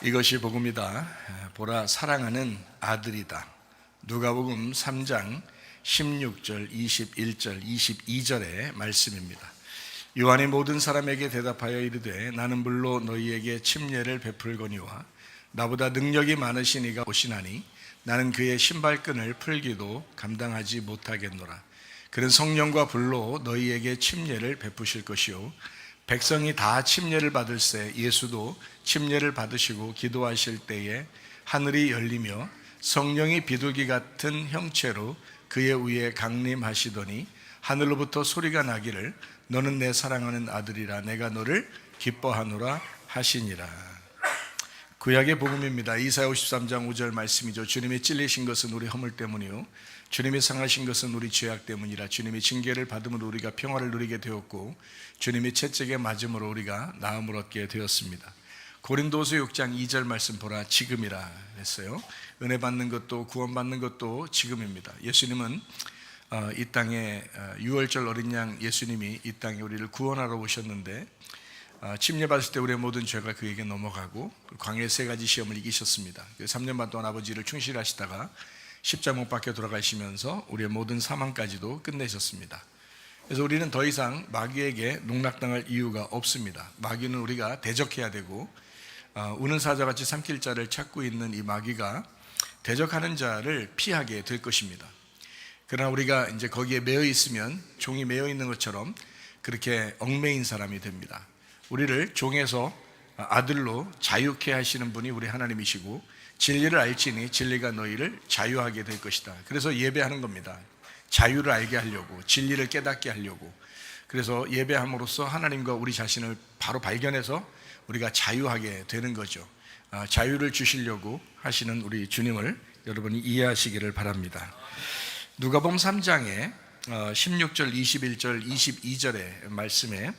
이것이 복음이다. 보라, 사랑하는 아들이다. 누가복음 3장 16절, 21절, 22절의 말씀입니다. 요한이 모든 사람에게 대답하여 이르되 나는 물로 너희에게 침례를 베풀거니와 나보다 능력이 많으신 이가 오시나니 나는 그의 신발끈을 풀기도 감당하지 못하겠노라. 그는 성령과 불로 너희에게 침례를 베푸실 것이요 백성이 다 침례를 받을새 예수도 침례를 받으시고 기도하실 때에 하늘이 열리며 성령이 비둘기 같은 형체로 그의 위에 강림하시더니 하늘로부터 소리가 나기를 너는 내 사랑하는 아들이라 내가 너를 기뻐하노라 하시니라. 구약의 복음입니다. 이사야 53장 5절 말씀이죠. 주님이 찔리신 것은 우리 허물 때문이요 주님이 상하신 것은 우리 죄악 때문이라. 주님이 징계를 받음으로 우리가 평화를 누리게 되었고 주님이 채찍에 맞음으로 우리가 나음을 얻게 되었습니다. 고린도서 6장 2절 말씀 보라 지금이라 했어요. 은혜 받는 것도 구원 받는 것도 지금입니다. 예수님은 이 땅에 유월절 어린 양 예수님이 이 땅에 우리를 구원하러 오셨는데 침례 받을 때 우리의 모든 죄가 그에게 넘어가고 광야의 세 가지 시험을 이기셨습니다. 3년 반 동안 아버지를 충실하시다가 십자가 못 박혀 돌아가시면서 우리의 모든 사망까지도 끝내셨습니다. 그래서 우리는 더 이상 마귀에게 농락당할 이유가 없습니다. 마귀는 우리가 대적해야 되고 우는 사자같이 삼킬 자를 찾고 있는 이 마귀가 대적하는 자를 피하게 될 것입니다. 그러나 우리가 이제 거기에 매여 있으면 종이 매여 있는 것처럼 그렇게 얽매인 사람이 됩니다. 우리를 종에서 아들로 자유케 하시는 분이 우리 하나님이시고 진리를 알지니 진리가 너희를 자유하게 될 것이다. 그래서 예배하는 겁니다. 자유를 알게 하려고, 진리를 깨닫게 하려고. 그래서 예배함으로써 하나님과 우리 자신을 바로 발견해서 우리가 자유하게 되는 거죠. 자유를 주시려고 하시는 우리 주님을 여러분이 이해하시기를 바랍니다. 누가복음 3장에 16절, 21절, 22절의 말씀에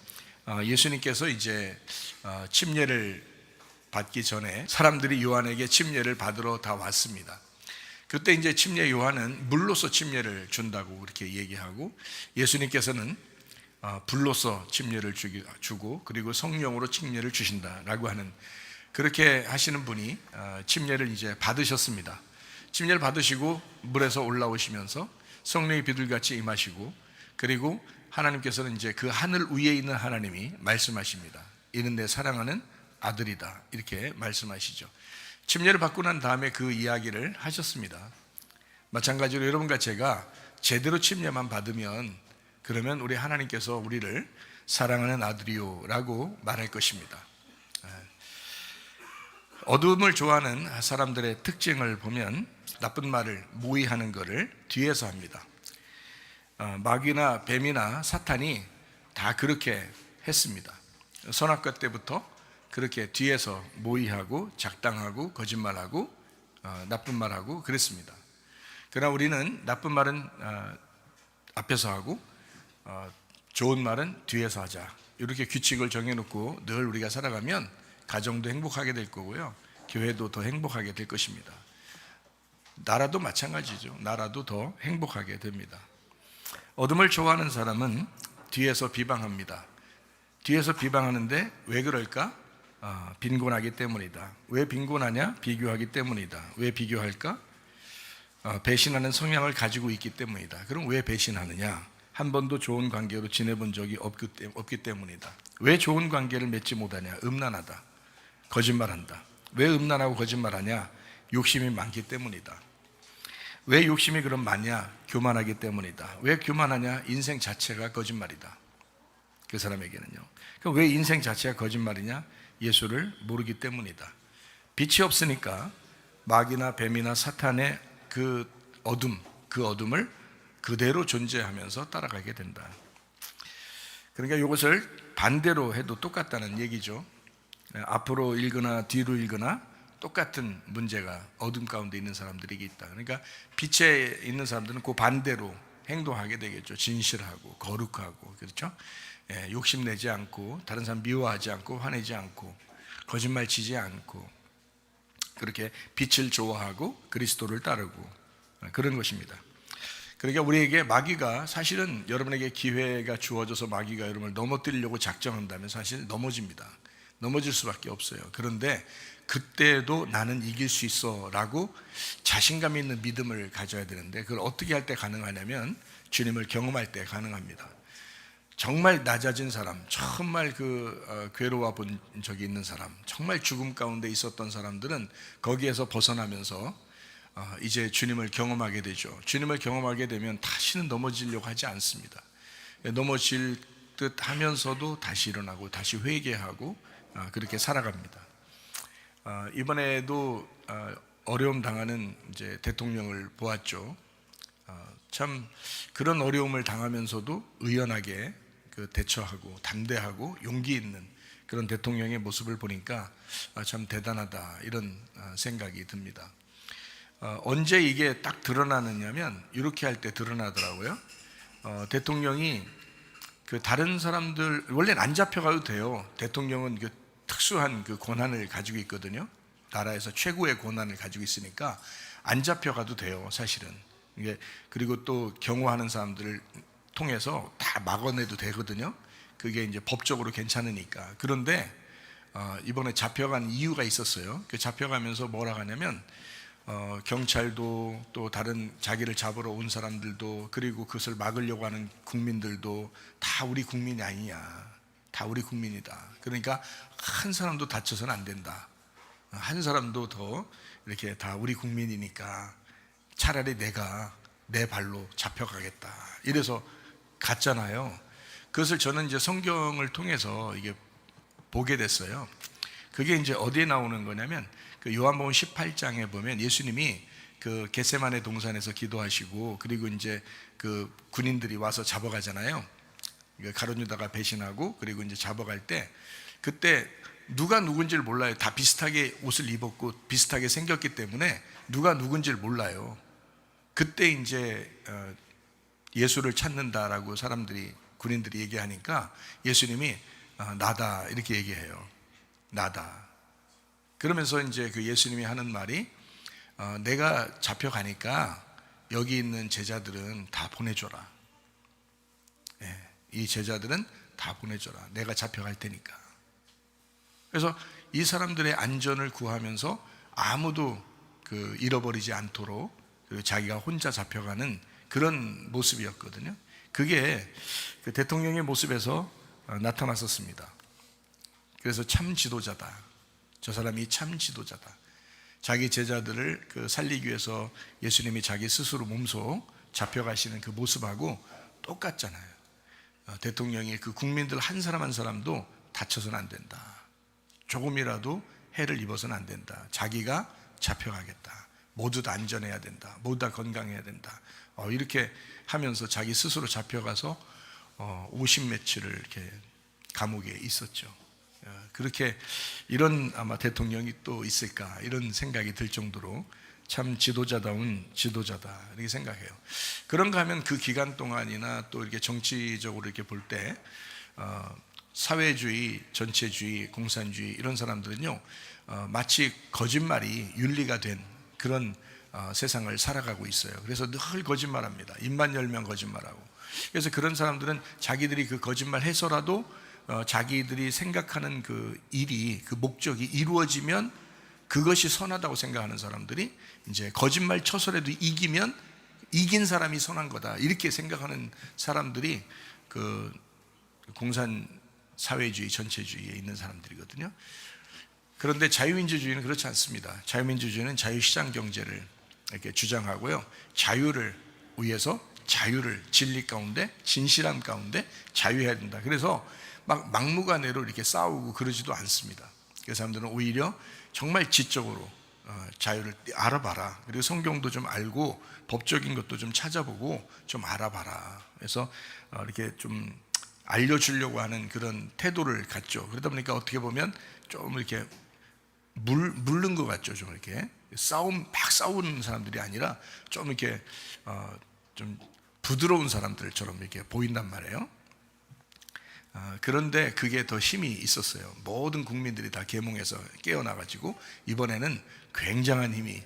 예수님께서 이제 침례를 받기 전에 사람들이 요한에게 침례를 받으러 다 왔습니다. 그때 이제 침례 요한은 물로서 침례를 준다고 그렇게 얘기하고 예수님께서는 불로서 침례를 주고 그리고 성령으로 침례를 주신다라고 하는 그렇게 하시는 분이 침례를 이제 받으셨습니다. 침례를 받으시고 물에서 올라오시면서 성령이 비둘기같이 임하시고 그리고 하나님께서는 이제 그 하늘 위에 있는 하나님이 말씀하십니다. 이는 내 사랑하는 아들이다 이렇게 말씀하시죠. 침례를 받고 난 다음에 그 이야기를 하셨습니다. 마찬가지로 여러분과 제가 제대로 침례만 받으면 그러면 우리 하나님께서 우리를 사랑하는 아들이요 라고 말할 것입니다. 어둠을 좋아하는 사람들의 특징을 보면 나쁜 말을 모의하는 것을 뒤에서 합니다. 마귀나 뱀이나 사탄이 다 그렇게 했습니다. 선악과 때부터 그렇게 뒤에서 모의하고 작당하고 거짓말하고 나쁜 말하고 그랬습니다. 그러나 우리는 나쁜 말은 앞에서 하고 좋은 말은 뒤에서 하자 이렇게 규칙을 정해놓고 늘 우리가 살아가면 가정도 행복하게 될 거고요 교회도 더 행복하게 될 것입니다. 나라도 마찬가지죠. 나라도 더 행복하게 됩니다. 어둠을 좋아하는 사람은 뒤에서 비방합니다. 뒤에서 비방하는데 왜 그럴까? 빈곤하기 때문이다. 왜 빈곤하냐? 비교하기 때문이다. 왜 비교할까? 배신하는 성향을 가지고 있기 때문이다. 그럼 왜 배신하느냐? 한 번도 좋은 관계로 지내본 적이 없기 때문이다. 왜 좋은 관계를 맺지 못하냐? 음란하다. 거짓말한다. 왜 음란하고 거짓말하냐? 욕심이 많기 때문이다. 왜 욕심이 그럼 많냐? 교만하기 때문이다. 왜 교만하냐? 인생 자체가 거짓말이다. 그 사람에게는요. 그럼 왜 인생 자체가 거짓말이냐? 예수를 모르기 때문이다. 빛이 없으니까 마귀나 뱀이나 사탄의 그 어둠을 그대로 존재하면서 따라가게 된다. 그러니까 이것을 반대로 해도 똑같다는 얘기죠. 앞으로 읽거나 뒤로 읽거나 똑같은 문제가 어둠 가운데 있는 사람들에게 있다. 그러니까 빛에 있는 사람들은 그 반대로 행동하게 되겠죠. 진실하고 거룩하고 그렇죠. 욕심내지 않고 다른 사람 미워하지 않고 화내지 않고 거짓말 치지 않고 그렇게 빛을 좋아하고 그리스도를 따르고 그런 것입니다. 그러니까 우리에게 마귀가 사실은 여러분에게 기회가 주어져서 마귀가 여러분을 넘어뜨리려고 작정한다면 사실 넘어집니다. 넘어질 수밖에 없어요. 그런데 그때도 나는 이길 수 있어 라고 자신감 있는 믿음을 가져야 되는데, 그걸 어떻게 할 때 가능하냐면 주님을 경험할 때 가능합니다. 정말 낮아진 사람, 정말 괴로워 본 적이 있는 사람, 정말 죽음 가운데 있었던 사람들은 거기에서 벗어나면서 이제 주님을 경험하게 되죠. 주님을 경험하게 되면 다시는 넘어지려고 하지 않습니다. 넘어질 듯 하면서도 다시 일어나고 다시 회개하고 그렇게 살아갑니다. 이번에도 어려움 당하는 이제 대통령을 보았죠. 참 그런 어려움을 당하면서도 의연하게 대처하고 담대하고 용기 있는 그런 대통령의 모습을 보니까 참 대단하다, 이런 생각이 듭니다. 언제 이게 딱 드러나느냐면 이렇게 할 때 드러나더라고요. 대통령이 다른 사람들 원래는 안 잡혀가도 돼요. 대통령은 특수한 권한을 가지고 있거든요. 나라에서 최고의 권한을 가지고 있으니까 안 잡혀가도 돼요, 사실은. 그리고 또 경호하는 사람들을 통해서 다 막아내도 되거든요. 그게 이제 법적으로 괜찮으니까. 그런데 이번에 잡혀간 이유가 있었어요. 잡혀가면서 뭐라 하냐면 경찰도 또 다른 자기를 잡으러 온 사람들도, 그리고 그것을 막으려고 하는 국민들도 다 우리 국민이 아니냐, 다 우리 국민이다. 그러니까 한 사람도 다쳐서는 안 된다. 한 사람도 더 이렇게 다 우리 국민이니까 차라리 내가 내 발로 잡혀가겠다, 이래서 갔잖아요. 그것을 저는 이제 성경을 통해서 이게 보게 됐어요. 그게 이제 어디에 나오는 거냐면 요한복음 18장에 보면 예수님이 겟세마네 동산에서 기도하시고, 그리고 이제 군인들이 와서 잡아가잖아요. 가룟 유다가 배신하고, 그리고 이제 잡아갈 때 그때 누가 누군지를 몰라요. 다 비슷하게 옷을 입었고 비슷하게 생겼기 때문에 누가 누군지를 몰라요. 그때 이제 예수를 찾는다라고 군인들이 얘기하니까 예수님이 나다, 이렇게 얘기해요. 나다. 그러면서 이제 예수님이 하는 말이 내가 잡혀가니까 여기 있는 제자들은 다 보내줘라. 이 제자들은 다 보내줘라. 내가 잡혀갈 테니까. 그래서 이 사람들의 안전을 구하면서 아무도 잃어버리지 않도록 자기가 혼자 잡혀가는 그런 모습이었거든요. 그게 대통령의 모습에서 나타났었습니다. 그래서 참 지도자다. 저 사람이 참 지도자다. 자기 제자들을 살리기 위해서 예수님이 자기 스스로 몸소 잡혀가시는 그 모습하고 똑같잖아요. 대통령이 국민들 한 사람 한 사람도 다쳐서는 안 된다. 조금이라도 해를 입어서는 안 된다. 자기가 잡혀가겠다. 모두 다 안전해야 된다. 모두 다 건강해야 된다. 이렇게 하면서 자기 스스로 잡혀가서 50며칠을 이렇게 감옥에 있었죠. 그렇게 이런 아마 대통령이 또 있을까, 이런 생각이 들 정도로 참 지도자다운 지도자다, 이렇게 생각해요. 그런가 하면 그 기간 동안이나 또 이렇게 정치적으로 이렇게 볼 때 사회주의, 전체주의, 공산주의 이런 사람들은요 마치 거짓말이 윤리가 된 그런 세상을 살아가고 있어요. 그래서 늘 거짓말합니다. 입만 열면 거짓말하고. 그래서 그런 사람들은 자기들이 거짓말 해서라도 자기들이 생각하는 일이, 목적이 이루어지면 그것이 선하다고 생각하는 사람들이 이제 거짓말 쳐서라도 이기면 이긴 사람이 선한 거다, 이렇게 생각하는 사람들이 공산 사회주의, 전체주의에 있는 사람들이거든요. 그런데 자유민주주의는 그렇지 않습니다. 자유민주주의는 자유시장 경제를 이렇게 주장하고요. 자유를 위해서 자유를, 진리 가운데, 진실함 가운데 자유해야 된다. 그래서 막무가내로 이렇게 싸우고 그러지도 않습니다. 그 사람들은 오히려 정말 지적으로 자유를 알아봐라. 그리고 성경도 좀 알고 법적인 것도 좀 찾아보고 좀 알아봐라. 그래서 이렇게 좀 알려주려고 하는 그런 태도를 갖죠. 그러다 보니까 어떻게 보면 좀 이렇게 물른 것 같죠. 좀 이렇게 막 싸우는 사람들이 아니라 좀 이렇게 좀 부드러운 사람들처럼 이렇게 보인단 말이에요. 그런데 그게 더 힘이 있었어요. 모든 국민들이 다 계몽해서 깨어나가지고 이번에는 굉장한 힘이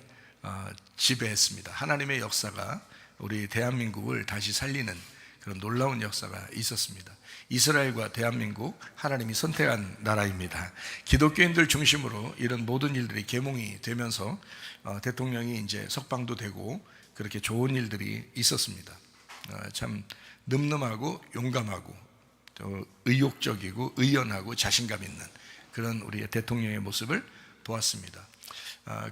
지배했습니다. 하나님의 역사가 우리 대한민국을 다시 살리는 그런 놀라운 역사가 있었습니다. 이스라엘과 대한민국, 하나님이 선택한 나라입니다. 기독교인들 중심으로 이런 모든 일들이 계몽이 되면서 대통령이 이제 석방도 되고 그렇게 좋은 일들이 있었습니다. 참 늠름하고 용감하고 또 의욕적이고 의연하고 자신감 있는 그런 우리의 대통령의 모습을 보았습니다.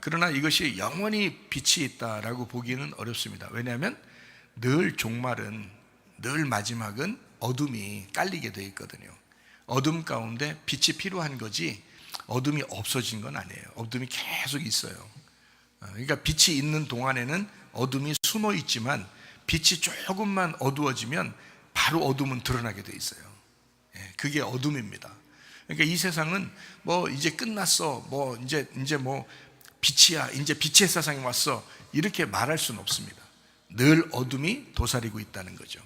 그러나 이것이 영원히 빛이 있다라고 보기는 어렵습니다. 왜냐하면 늘 종말은, 늘 마지막은 어둠이 깔리게 되어 있거든요. 어둠 가운데 빛이 필요한 거지 어둠이 없어진 건 아니에요. 어둠이 계속 있어요. 그러니까 빛이 있는 동안에는 어둠이 숨어 있지만 빛이 조금만 어두워지면 바로 어둠은 드러나게 되어 있어요. 그게 어둠입니다. 그러니까 이 세상은 뭐 이제 끝났어, 뭐 이제 뭐 빛이야, 이제 빛의 세상이 왔어, 이렇게 말할 수는 없습니다. 늘 어둠이 도사리고 있다는 거죠.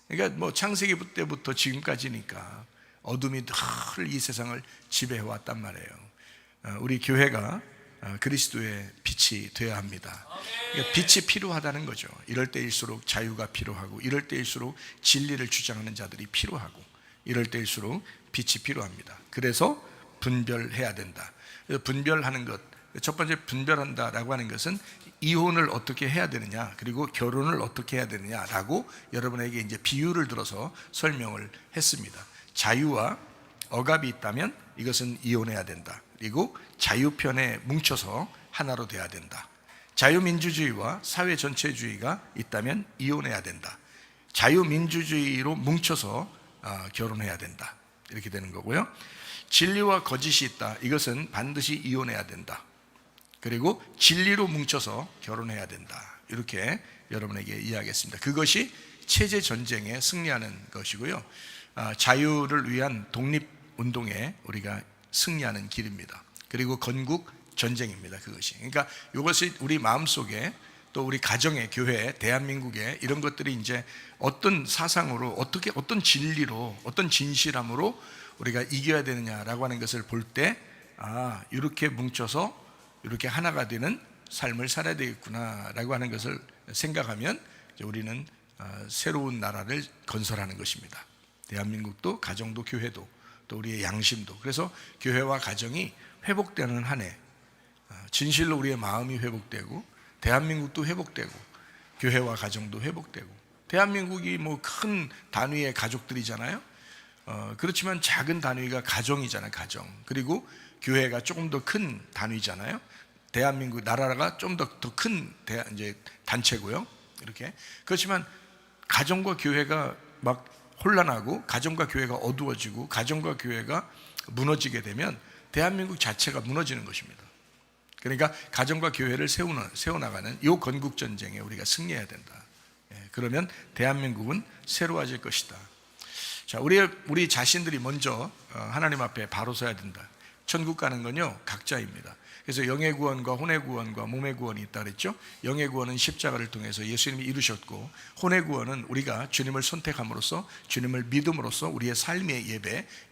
그러니까 뭐 창세기 때부터 지금까지니까 어둠이 늘 이 세상을 지배해 왔단 말이에요. 우리 교회가 그리스도의 빛이 되어야 합니다. 그러니까 빛이 필요하다는 거죠. 이럴 때일수록 자유가 필요하고, 이럴 때일수록 진리를 주장하는 자들이 필요하고, 이럴 때일수록 빛이 필요합니다. 그래서 분별해야 된다. 분별하는 것, 첫 번째 분별한다라고 하는 것은 이혼을 어떻게 해야 되느냐, 그리고 결혼을 어떻게 해야 되느냐라고 여러분에게 이제 비유를 들어서 설명을 했습니다. 자유와 억압이 있다면 이것은 이혼해야 된다. 그리고 자유편에 뭉쳐서 하나로 돼야 된다. 자유민주주의와 사회 전체주의가 있다면 이혼해야 된다. 자유민주주의로 뭉쳐서 결혼해야 된다. 이렇게 되는 거고요. 진리와 거짓이 있다. 이것은 반드시 이혼해야 된다. 그리고 진리로 뭉쳐서 결혼해야 된다. 이렇게 여러분에게 이야기했습니다. 그것이 체제 전쟁에 승리하는 것이고요. 자유를 위한 독립운동에 우리가 승리하는 길입니다. 그리고 건국 전쟁입니다. 그것이. 그러니까 이것이 우리 마음속에, 또 우리 가정의, 교회, 대한민국의 이런 것들이 이제 어떤 사상으로, 어떤 진리로, 어떤 진실함으로 우리가 이겨야 되느냐라고 하는 것을 볼 때, 이렇게 뭉쳐서 이렇게 하나가 되는 삶을 살아야 되겠구나라고 하는 것을 생각하면 우리는 새로운 나라를 건설하는 것입니다. 대한민국도, 가정도, 교회도, 또 우리의 양심도. 그래서 교회와 가정이 회복되는 한 해, 진실로 우리의 마음이 회복되고, 대한민국도 회복되고, 교회와 가정도 회복되고. 대한민국이 뭐 큰 단위의 가족들이잖아요. 그렇지만 작은 단위가 가정이잖아요. 가정. 그리고 교회가 조금 더 큰 단위잖아요. 대한민국 나라가 좀 더 큰 이제 단체고요. 이렇게. 그렇지만 가정과 교회가 막 혼란하고, 가정과 교회가 어두워지고, 가정과 교회가 무너지게 되면 대한민국 자체가 무너지는 것입니다. 그러니까 가정과 교회를 세워나가는 이 건국전쟁에 우리가 승리해야 된다. 그러면 대한민국은 새로워질 것이다. 자, 우리 자신들이 먼저 하나님 앞에 바로 서야 된다. 천국 가는 건요, 각자입니다. 그래서 영의 구원과 혼의 구원과 몸의 구원이 있다 그랬죠. 영의 구원은 십자가를 통해서 예수님이 이루셨고, 혼의 구원은 우리가 주님을 선택함으로써, 주님을 믿음으로써 우리의 삶의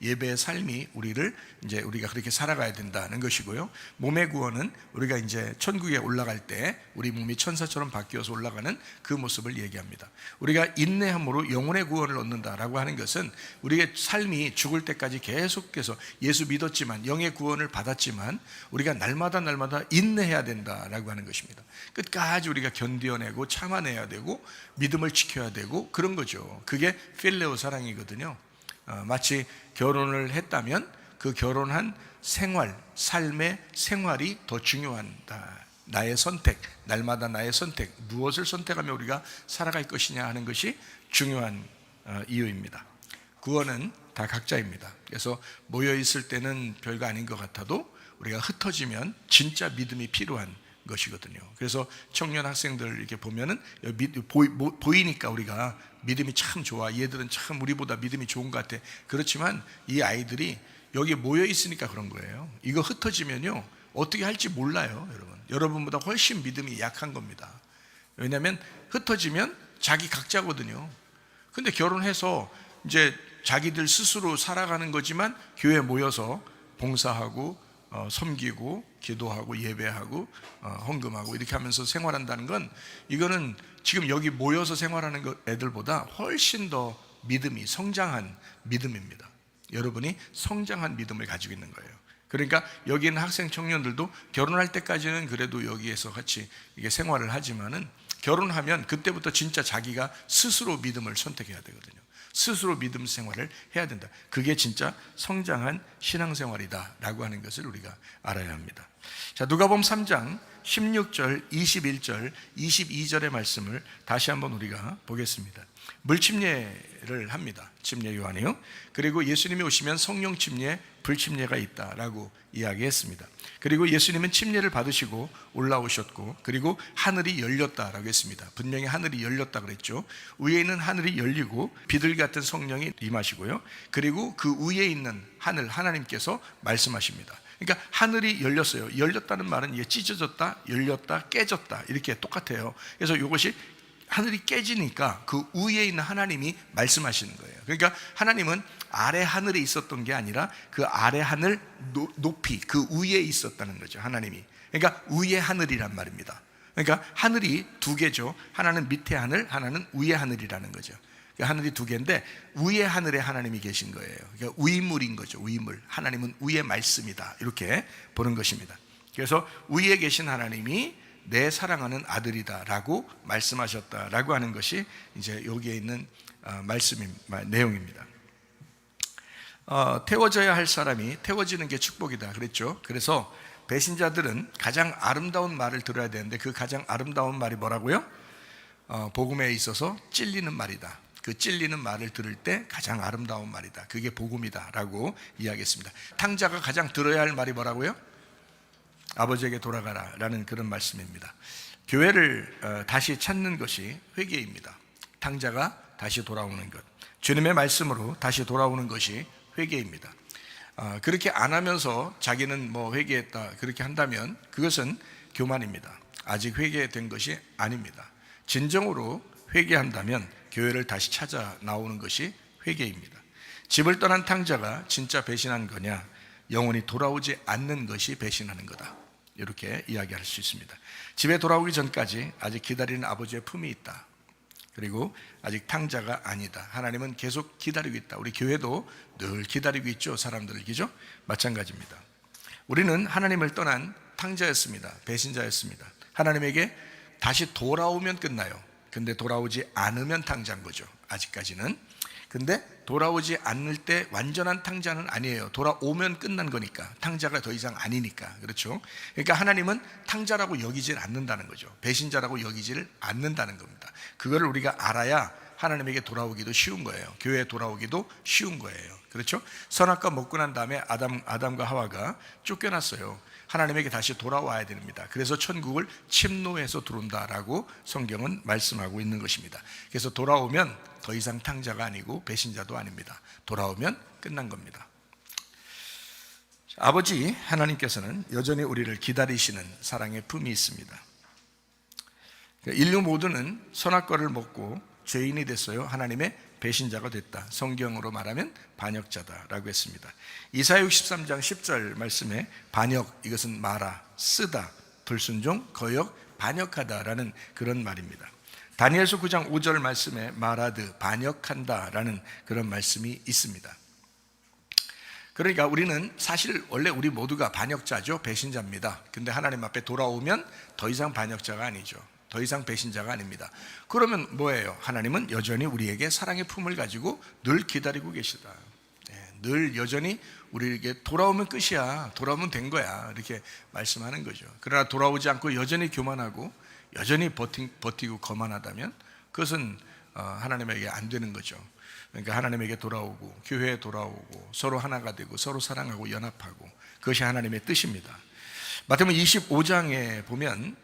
예배의 삶이 우리가 그렇게 살아가야 된다는 것이고요. 몸의 구원은 우리가 이제 천국에 올라갈 때 우리 몸이 천사처럼 바뀌어서 올라가는 그 모습을 얘기합니다. 우리가 인내함으로 영혼의 구원을 얻는다라고 하는 것은 우리의 삶이 죽을 때까지 계속해서 예수 믿었지만, 영의 구원을 받았지만 우리가 날마다 인내해야 된다라고 하는 것입니다. 끝까지 우리가 견뎌내고 참아내야 되고 믿음을 지켜야 되고 그런 거죠. 그게 필레오 사랑이거든요. 마치 결혼을 했다면 그 결혼한 삶의 생활이 더 중요하다. 나의 선택, 날마다 나의 선택, 무엇을 선택하며 우리가 살아갈 것이냐 하는 것이 중요한 이유입니다. 구원은 다 각자입니다. 그래서 모여 있을 때는 별거 아닌 것 같아도 우리가 흩어지면 진짜 믿음이 필요한 것이거든요. 그래서 청년 학생들 이렇게 보면은 보이니까 우리가 믿음이 참 좋아, 얘들은 참 우리보다 믿음이 좋은 것 같아. 그렇지만 이 아이들이 여기 모여 있으니까 그런 거예요. 이거 흩어지면요 어떻게 할지 몰라요. 여러분보다 훨씬 믿음이 약한 겁니다. 왜냐하면 흩어지면 자기 각자거든요. 근데 결혼해서 이제 자기들 스스로 살아가는 거지만 교회에 모여서 봉사하고 섬기고 기도하고 예배하고 헌금하고 이렇게 하면서 생활한다는 건, 이거는 지금 여기 모여서 생활하는 애들보다 훨씬 더 믿음이 성장한 믿음입니다. 여러분이 성장한 믿음을 가지고 있는 거예요. 그러니까 여기 있는 학생 청년들도 결혼할 때까지는 그래도 여기에서 같이 이게 생활을 하지만은, 결혼하면 그때부터 진짜 자기가 스스로 믿음을 선택해야 되거든요. 스스로 믿음 생활을 해야 된다. 그게 진짜 성장한 신앙생활이다 라고 하는 것을 우리가 알아야 합니다. 자, 누가복음 3장 16절, 21절, 22절의 말씀을 다시 한번 우리가 보겠습니다. 물침례를 합니다. 침례 요한이요. 그리고 예수님이 오시면 성령 침례, 불침례가 있다라고 이야기했습니다. 그리고 예수님은 침례를 받으시고 올라오셨고, 그리고 하늘이 열렸다라고 했습니다. 분명히 하늘이 열렸다 그랬죠. 위에 있는 하늘이 열리고 비둘기 같은 성령이 임하시고요. 그리고 그 위에 있는 하늘, 하나님께서 말씀하십니다. 그러니까 하늘이 열렸어요. 열렸다는 말은 이게 찢어졌다, 열렸다, 깨졌다 이렇게 똑같아요. 그래서 이것이 하늘이 깨지니까 그 위에 있는 하나님이 말씀하시는 거예요. 그러니까 하나님은 아래 하늘에 있었던 게 아니라 그 아래 하늘 높이 그 위에 있었다는 거죠. 하나님이. 그러니까 위에 하늘이란 말입니다. 그러니까 하늘이 두 개죠. 하나는 밑에 하늘, 하나는 위에 하늘이라는 거죠. 그러니까 하늘이 두 개인데 위에 하늘에 하나님이 계신 거예요. 그러니까 위물인 거죠. 위물. 하나님은 위의 말씀이다, 이렇게 보는 것입니다. 그래서 위에 계신 하나님이 내 사랑하는 아들이다 라고 말씀하셨다라고 하는 것이 이제 여기에 있는 내용입니다. 태워져야 할 사람이 태워지는 게 축복이다 그랬죠. 그래서 배신자들은 가장 아름다운 말을 들어야 되는데, 그 가장 아름다운 말이 뭐라고요? 복음에 있어서 찔리는 말이다. 그 찔리는 말을 들을 때 가장 아름다운 말이다. 그게 복음이다 라고 이야기했습니다. 탕자가 가장 들어야 할 말이 뭐라고요? 아버지에게 돌아가라 라는 그런 말씀입니다. 교회를 다시 찾는 것이 회개입니다. 탕자가 다시 돌아오는 것, 주님의 말씀으로 다시 돌아오는 것이 회개입니다. 그렇게 안 하면서 자기는 뭐 회개했다 그렇게 한다면 그것은 교만입니다. 아직 회개된 것이 아닙니다. 진정으로 회개한다면 교회를 다시 찾아 나오는 것이 회개입니다. 집을 떠난 탕자가 진짜 배신한 거냐? 영원히 돌아오지 않는 것이 배신하는 거다, 이렇게 이야기할 수 있습니다. 집에 돌아오기 전까지 아직 기다리는 아버지의 품이 있다. 그리고 아직 탕자가 아니다. 하나님은 계속 기다리고 있다. 우리 교회도 늘 기다리고 있죠. 사람들을, 그죠? 마찬가지입니다. 우리는 하나님을 떠난 탕자였습니다. 배신자였습니다. 하나님에게 다시 돌아오면 끝나요. 근데 돌아오지 않으면 탕자인 거죠, 아직까지는. 근데 돌아오지 않을 때 완전한 탕자는 아니에요. 돌아오면 끝난 거니까. 탕자가 더 이상 아니니까. 그렇죠? 그러니까 하나님은 탕자라고 여기질 않는다는 거죠. 배신자라고 여기질 않는다는 겁니다. 그거를 우리가 알아야 하나님에게 돌아오기도 쉬운 거예요. 교회에 돌아오기도 쉬운 거예요. 그렇죠? 선악과 먹고 난 다음에 아담과 하와가 쫓겨났어요. 하나님에게 다시 돌아와야 됩니다. 그래서 천국을 침노해서 들어온다라고 성경은 말씀하고 있는 것입니다. 그래서 돌아오면 더 이상 탕자가 아니고 배신자도 아닙니다. 돌아오면 끝난 겁니다. 아버지 하나님께서는 여전히 우리를 기다리시는 사랑의 품이 있습니다. 인류 모두는 선악과를 먹고 죄인이 됐어요. 하나님의 배신자가 됐다. 성경으로 말하면 반역자다라고 했습니다. 이사야 63장 10절 말씀에 반역, 이것은 말하, 쓰다, 불순종, 거역, 반역하다라는 그런 말입니다. 다니엘서 9장 5절 말씀에 말하드, 반역한다라는 그런 말씀이 있습니다. 그러니까 우리는 사실 원래 우리 모두가 반역자죠. 배신자입니다. 근데 하나님 앞에 돌아오면 더 이상 반역자가 아니죠. 더 이상 배신자가 아닙니다. 그러면 뭐예요? 하나님은 여전히 우리에게 사랑의 품을 가지고 늘 기다리고 계시다. 늘 여전히 우리에게 돌아오면 끝이야, 돌아오면 된 거야, 이렇게 말씀하는 거죠. 그러나 돌아오지 않고 여전히 교만하고 여전히 버티고 거만하다면 그것은 하나님에게 안 되는 거죠. 그러니까 하나님에게 돌아오고 교회에 돌아오고 서로 하나가 되고 서로 사랑하고 연합하고, 그것이 하나님의 뜻입니다. 마태복음 25장에 보면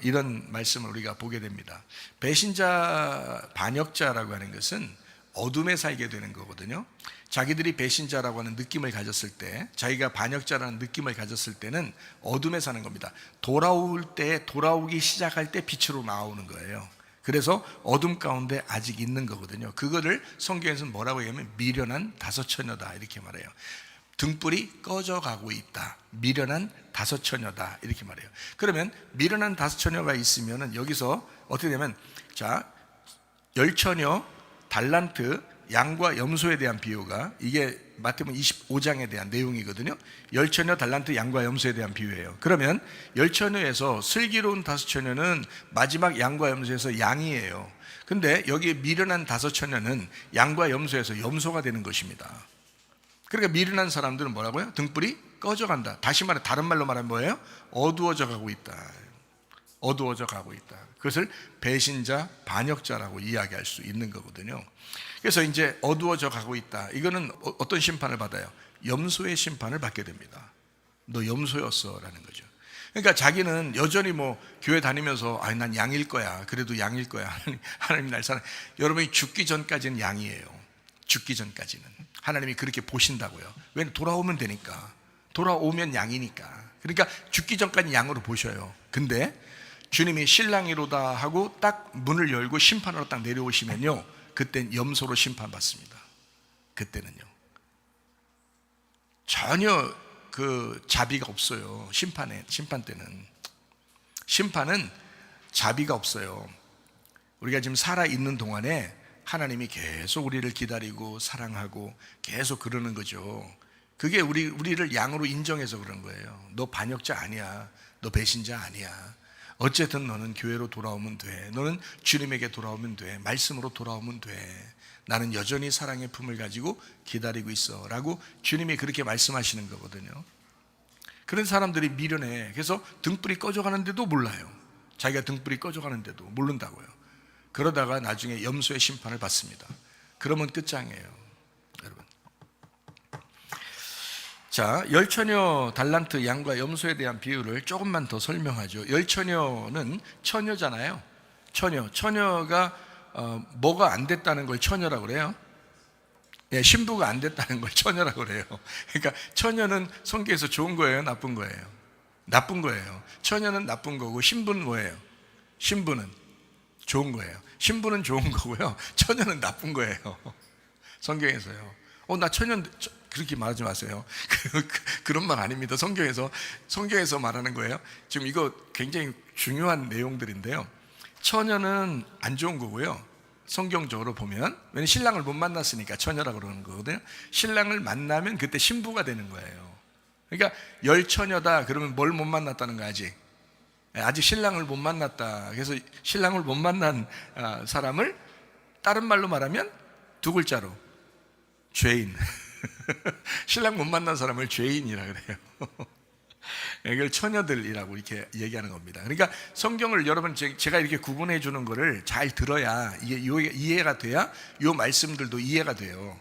이런 말씀을 우리가 보게 됩니다. 배신자, 반역자라고 하는 것은 어둠에 살게 되는 거거든요. 자기들이 배신자라고 하는 느낌을 가졌을 때, 자기가 반역자라는 느낌을 가졌을 때는 어둠에 사는 겁니다. 돌아오기 시작할 때 빛으로 나오는 거예요. 그래서 어둠 가운데 아직 있는 거거든요. 그거를 성경에서는 뭐라고 얘기하면 미련한 다섯 처녀다, 이렇게 말해요. 등불이 꺼져가고 있다. 미련한 다섯 처녀다. 이렇게 말해요. 그러면 미련한 다섯 처녀가 있으면 여기서 어떻게 되면, 자, 열 처녀, 달란트, 양과 염소에 대한 비유가, 이게 마태복음 25장에 대한 내용이거든요. 열 처녀, 달란트, 양과 염소에 대한 비유예요. 그러면 열 처녀에서 슬기로운 다섯 처녀는 마지막 양과 염소에서 양이에요. 근데 여기 미련한 다섯 처녀는 양과 염소에서 염소가 되는 것입니다. 그러니까 미련한 사람들은 뭐라고요? 등불이 꺼져간다. 다시 말해, 다른 말로 말하면 뭐예요? 어두워져 가고 있다. 어두워져 가고 있다. 그것을 배신자, 반역자라고 이야기할 수 있는 거거든요. 그래서 이제 어두워져 가고 있다. 이거는 어떤 심판을 받아요? 염소의 심판을 받게 됩니다. 너 염소였어 라는 거죠. 그러니까 자기는 여전히 뭐 교회 다니면서 난 양일 거야. 그래도 양일 거야. 하나님 날 사랑. 여러분이 죽기 전까지는 양이에요. 죽기 전까지는 하나님이 그렇게 보신다고요. 왜냐면 돌아오면 되니까. 돌아오면 양이니까. 그러니까 죽기 전까지 양으로 보셔요. 근데 주님이 신랑이로다 하고 딱 문을 열고 심판으로 딱 내려오시면요, 그땐 염소로 심판받습니다. 그때는요 전혀 그 자비가 없어요. 심판 때는. 심판은 자비가 없어요. 우리가 지금 살아있는 동안에 하나님이 계속 우리를 기다리고 사랑하고 계속 그러는 거죠. 그게 우리를 양으로 인정해서 그런 거예요. 너 반역자 아니야. 너 배신자 아니야. 어쨌든 너는 교회로 돌아오면 돼. 너는 주님에게 돌아오면 돼. 말씀으로 돌아오면 돼. 나는 여전히 사랑의 품을 가지고 기다리고 있어 라고 주님이 그렇게 말씀하시는 거거든요. 그런 사람들이 미련해. 그래서 등불이 꺼져가는데도 몰라요. 자기가 등불이 꺼져가는데도 모른다고요. 그러다가 나중에 염소의 심판을 받습니다. 그러면 끝장이에요, 여러분. 자, 열처녀, 달란트, 양과 염소에 대한 비유를 조금만 더 설명하죠. 열처녀는 처녀잖아요. 처녀가 뭐가 안 됐다는 걸 처녀라고 그래요? 예, 신부가 안 됐다는 걸 처녀라고 그래요. 그러니까 처녀는 성경에서 좋은 거예요, 나쁜 거예요? 나쁜 거예요. 처녀는 나쁜 거고 신부는 뭐예요? 신부는 좋은 거예요. 신부는 좋은 거고요, 처녀는 나쁜 거예요. 성경에서요. 나 처녀, 그렇게 말하지 마세요. 그런 말 아닙니다. 성경에서 말하는 거예요. 지금 이거 굉장히 중요한 내용들인데요. 처녀는 안 좋은 거고요, 성경적으로 보면. 왜냐면 신랑을 못 만났으니까 처녀라고 그러는 거거든요. 신랑을 만나면 그때 신부가 되는 거예요. 그러니까 열처녀다 그러면 뭘 못 만났다는 거야? 아직 신랑을 못 만났다. 그래서 신랑을 못 만난 사람을 다른 말로 말하면 두 글자로 죄인. 신랑 못 만난 사람을 죄인이라 그래요. 이걸 처녀들이라고 이렇게 얘기하는 겁니다. 그러니까 성경을 여러분, 제가 이렇게 구분해 주는 거를 잘 들어야 이게 이해가 돼야 이 말씀들도 이해가 돼요.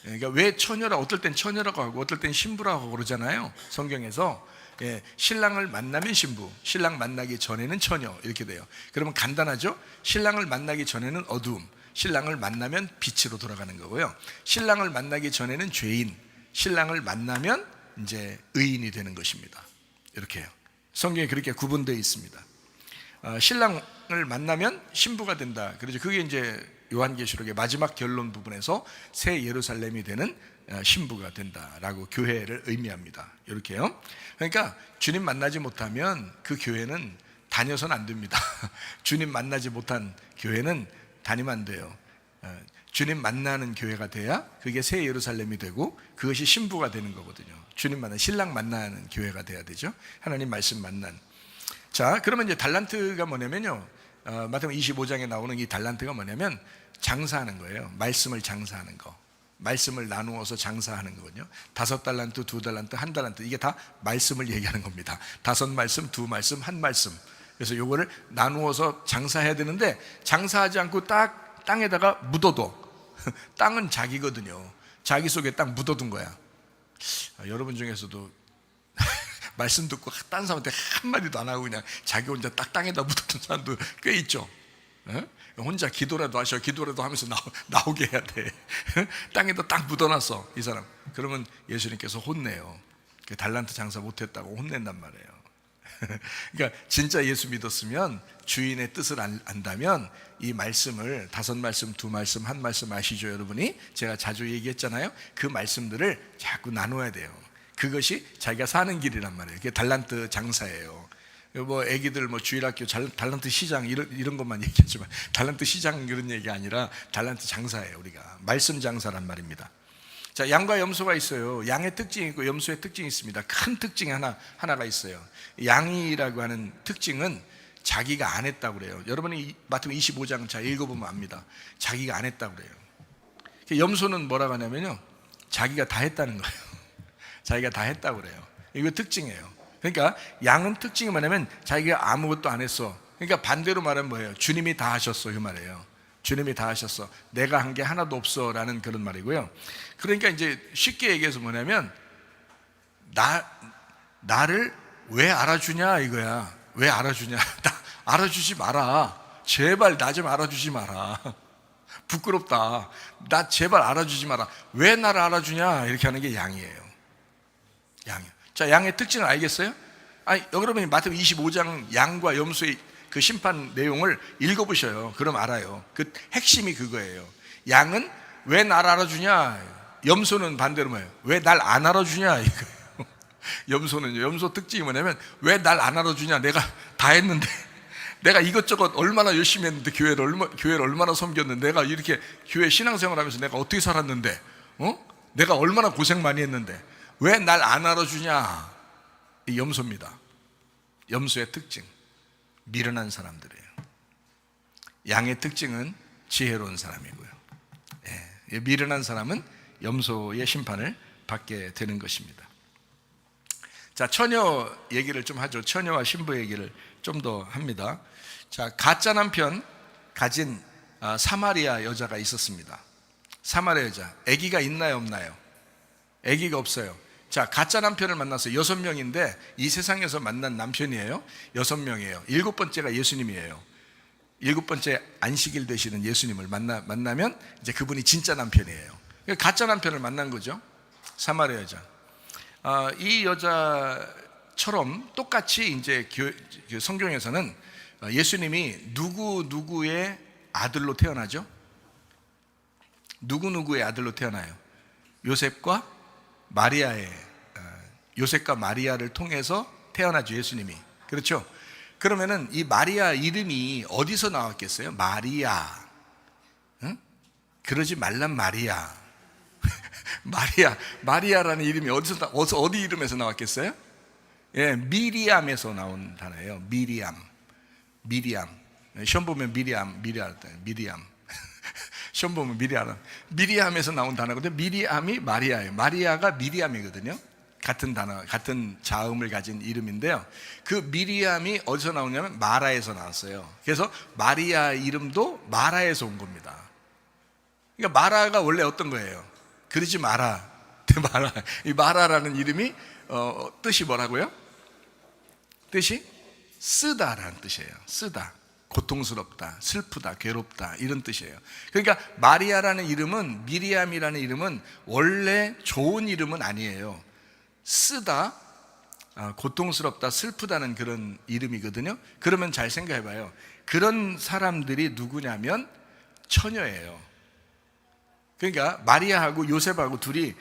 그러니까 왜 처녀라, 어떨 땐 처녀라고 하고 어떨 땐 신부라고 그러잖아요, 성경에서. 예, 신랑을 만나면 신부, 신랑 만나기 전에는 처녀, 이렇게 돼요. 그러면 간단하죠? 신랑을 만나기 전에는 어두움, 신랑을 만나면 빛으로 돌아가는 거고요. 신랑을 만나기 전에는 죄인, 신랑을 만나면 이제 의인이 되는 것입니다. 이렇게요. 성경에 그렇게 구분되어 있습니다. 신랑을 만나면 신부가 된다. 그래서 그게 이제 요한계시록의 마지막 결론 부분에서 새 예루살렘이 되는 신부가 된다라고 교회를 의미합니다. 이렇게요. 그러니까 주님 만나지 못하면 그 교회는 다녀서는 안 됩니다. 주님 만나지 못한 교회는 다니면 안 돼요. 주님 만나는 교회가 돼야 그게 새 예루살렘이 되고 그것이 신부가 되는 거거든요. 주님 만나는, 신랑 만나는 교회가 돼야 되죠. 하나님 말씀 만난. 자, 그러면 이제 달란트가 뭐냐면요, 마태복음 25장에 나오는 이 달란트가 뭐냐면 장사하는 거예요. 말씀을 장사하는 거. 말씀을 나누어서 장사하는 거거든요. 5달란트, 2달란트, 1달란트, 이게 다 말씀을 얘기하는 겁니다. 5말씀, 2말씀, 1말씀. 그래서 요거를 나누어서 장사해야 되는데 장사하지 않고 딱 땅에다가 묻어둬. 땅은 자기거든요. 자기 속에 딱 묻어둔 거야. 여러분 중에서도 말씀 듣고 딴 사람한테 한마디도 안 하고 그냥 자기 혼자 딱 땅에다 묻어둔 사람도 꽤 있죠. 혼자 기도라도 하셔. 기도라도 하면서 나오게 해야 돼. 땅에다 딱 묻어놨어, 이 사람. 그러면 예수님께서 혼내요. 달란트 장사 못했다고 혼낸단 말이에요. 그러니까 진짜 예수 믿었으면 주인의 뜻을 안다면 이 말씀을 5말씀, 2말씀, 1말씀 아시죠 여러분이? 제가 자주 얘기했잖아요. 그 말씀들을 자꾸 나눠야 돼요. 그것이 자기가 사는 길이란 말이에요. 그게 달란트 장사예요. 뭐 애기들 뭐 주일학교 달란트 시장 이런 것만 얘기하지만 달란트 시장 그런 얘기 아니라 달란트 장사예요. 우리가 말씀 장사란 말입니다. 자, 양과 염소가 있어요. 양의 특징이 있고 염소의 특징이 있습니다. 큰 특징이 하나가 있어요. 양이라고 하는 특징은 자기가 안 했다고 그래요. 여러분이 마태복음 25장 잘 읽어보면 압니다. 자기가 안 했다고 그래요. 염소는 뭐라고 하냐면요, 자기가 다 했다는 거예요. 자기가 다 했다고 그래요. 이거 특징이에요. 그러니까 양은 특징이 뭐냐면 자기가 아무것도 안 했어. 그러니까 반대로 말하면 뭐예요? 주님이 다 하셨어, 그 말이에요. 주님이 다 하셨어. 내가 한 게 하나도 없어 라는 그런 말이고요. 그러니까 이제 쉽게 얘기해서 뭐냐면 나를 왜 알아주냐 이거야. 왜 알아주냐. 나 알아주지 마라. 제발 나 좀 알아주지 마라. 부끄럽다. 나 제발 알아주지 마라. 왜 나를 알아주냐. 이렇게 하는 게 양이에요. 양이요. 자, 양의 특징을 알겠어요? 아니, 여러분이 마태복음 25장 양과 염소의 그 심판 내용을 읽어보셔요. 그럼 알아요. 그 핵심이 그거예요. 양은 왜 날 알아주냐? 염소는 반대로 뭐예요? 왜 날 안 알아주냐? 이거예요. 염소는요, 염소 특징이 뭐냐면 왜 날 안 알아주냐? 내가 다 했는데, 내가 이것저것 얼마나 열심히 했는데, 교회를 얼마나 섬겼는데, 내가 이렇게 교회 신앙생활 하면서 내가 어떻게 살았는데, 내가 얼마나 고생 많이 했는데 왜 날 안 알아주냐? 이 염소입니다. 염소의 특징, 미련한 사람들이에요. 양의 특징은 지혜로운 사람이고요. 예, 미련한 사람은 염소의 심판을 받게 되는 것입니다. 자, 처녀 얘기를 좀 하죠. 처녀와 신부 얘기를 좀 더 합니다. 자, 가짜 남편 가진 사마리아 여자가 있었습니다. 사마리아 여자, 아기가 있나요, 없나요? 아기가 없어요. 자, 가짜 남편을 만나서 6명인데 이 세상에서 만난 남편이에요. 6명이에요. 7번째가 예수님이에요. 7번째 안식일 되시는 예수님을 만나면 이제 그분이 진짜 남편이에요. 가짜 남편을 만난 거죠. 사마리아 여자. 이 여자처럼 똑같이 이제 성경에서는 예수님이 누구의 아들로 태어나죠? 누구의 아들로 태어나요? 요셉과 마리아를 통해서 태어나죠, 예수님이. 그렇죠? 그러면은 이 마리아 이름이 어디서 나왔겠어요? 마리아. 응? 그러지 말란 마리아. 마리아라는 이름이 어디 이름에서 나왔겠어요? 예, 미리암에서 나온 단어예요. 미리암. 시험 보면 미리암. 시험 보면 미리암에서 나온 단어거든요. 미리암이 마리아예요. 마리아가 미리암이거든요. 같은 단어, 같은 자음을 가진 이름인데요. 그 미리암이 어디서 나오냐면 마라에서 나왔어요. 그래서 마리아 이름도 마라에서 온 겁니다. 그러니까 마라가 원래 어떤 거예요? 그러지 마라. 이 마라라는 이름이 뜻이 뭐라고요? 뜻이 쓰다라는 뜻이에요. 쓰다. 고통스럽다, 슬프다, 괴롭다 이런 뜻이에요. 그러니까 마리아라는 이름은, 미리암이라는 이름은 원래 좋은 이름은 아니에요. 쓰다, 고통스럽다, 슬프다는 그런 이름이거든요. 그러면 잘 생각해봐요. 그런 사람들이 누구냐면 처녀예요. 그러니까 마리아하고 요셉하고 둘이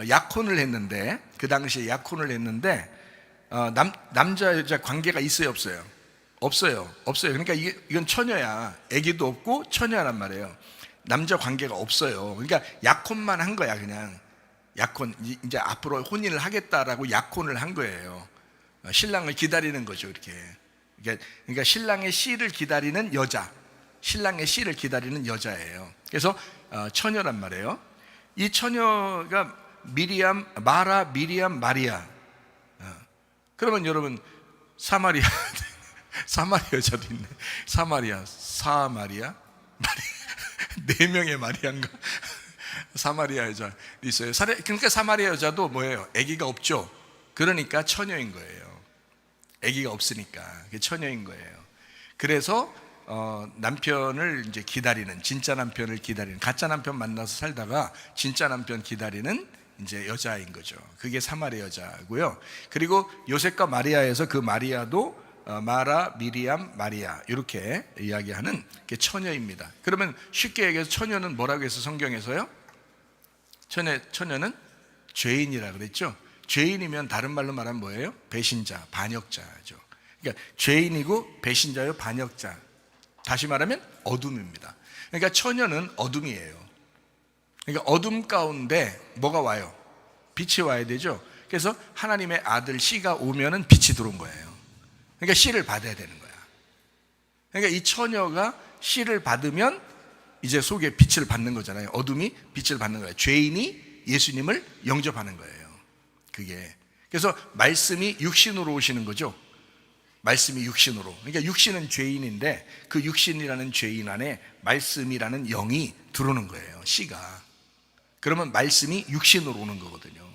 약혼을 했는데, 그 당시에 약혼을 했는데 남자 여자 관계가 있어요, 없어요? 없어요. 그러니까 이건 처녀야. 아기도 없고 처녀란 말이에요. 남자 관계가 없어요. 그러니까 약혼만 한 거야. 그냥 약혼, 이제 앞으로 혼인을 하겠다라고 약혼을 한 거예요. 신랑을 기다리는 거죠, 이렇게. 그러니까 신랑의 씨를 기다리는 여자, 신랑의 씨를 기다리는 여자예요. 그래서 처녀란 말이에요. 이 처녀가 미리암, 마리아. 그러면 여러분, 사마리아 여자도 있네. 사마리아. 4명의 마리아인가? 사마리아 여자 있어요. 그러니까 사마리아 여자도 뭐예요? 아기가 없죠. 그러니까 처녀인 거예요. 아기가 없으니까 처녀인 거예요. 그래서 남편을 이제 기다리는, 진짜 남편을 기다리는, 가짜 남편 만나서 살다가 진짜 남편 기다리는 이제 여자인 거죠. 그게 사마리아 여자고요. 그리고 요셉과 마리아에서 그 마리아도 마라, 미리암, 마리아 이렇게 이야기하는 게 처녀입니다. 그러면 쉽게 얘기해서 처녀는 뭐라고 해서 성경에서요? 처녀는 죄인이라 그랬죠. 죄인이면 다른 말로 말하면 뭐예요? 배신자, 반역자죠. 그러니까 죄인이고 배신자요, 반역자. 다시 말하면 어둠입니다. 그러니까 처녀는 어둠이에요. 그러니까 어둠 가운데 뭐가 와요? 빛이 와야 되죠. 그래서 하나님의 아들 씨가 오면은 빛이 들어온 거예요. 그러니까 씨를 받아야 되는 거야. 그러니까 이 처녀가 씨를 받으면 이제 속에 빛을 받는 거잖아요. 어둠이 빛을 받는 거예요. 죄인이 예수님을 영접하는 거예요. 그게. 그래서 말씀이 육신으로 오시는 거죠. 말씀이 육신으로. 그러니까 육신은 죄인인데 그 육신이라는 죄인 안에 말씀이라는 영이 들어오는 거예요. 씨가. 그러면 말씀이 육신으로 오는 거거든요.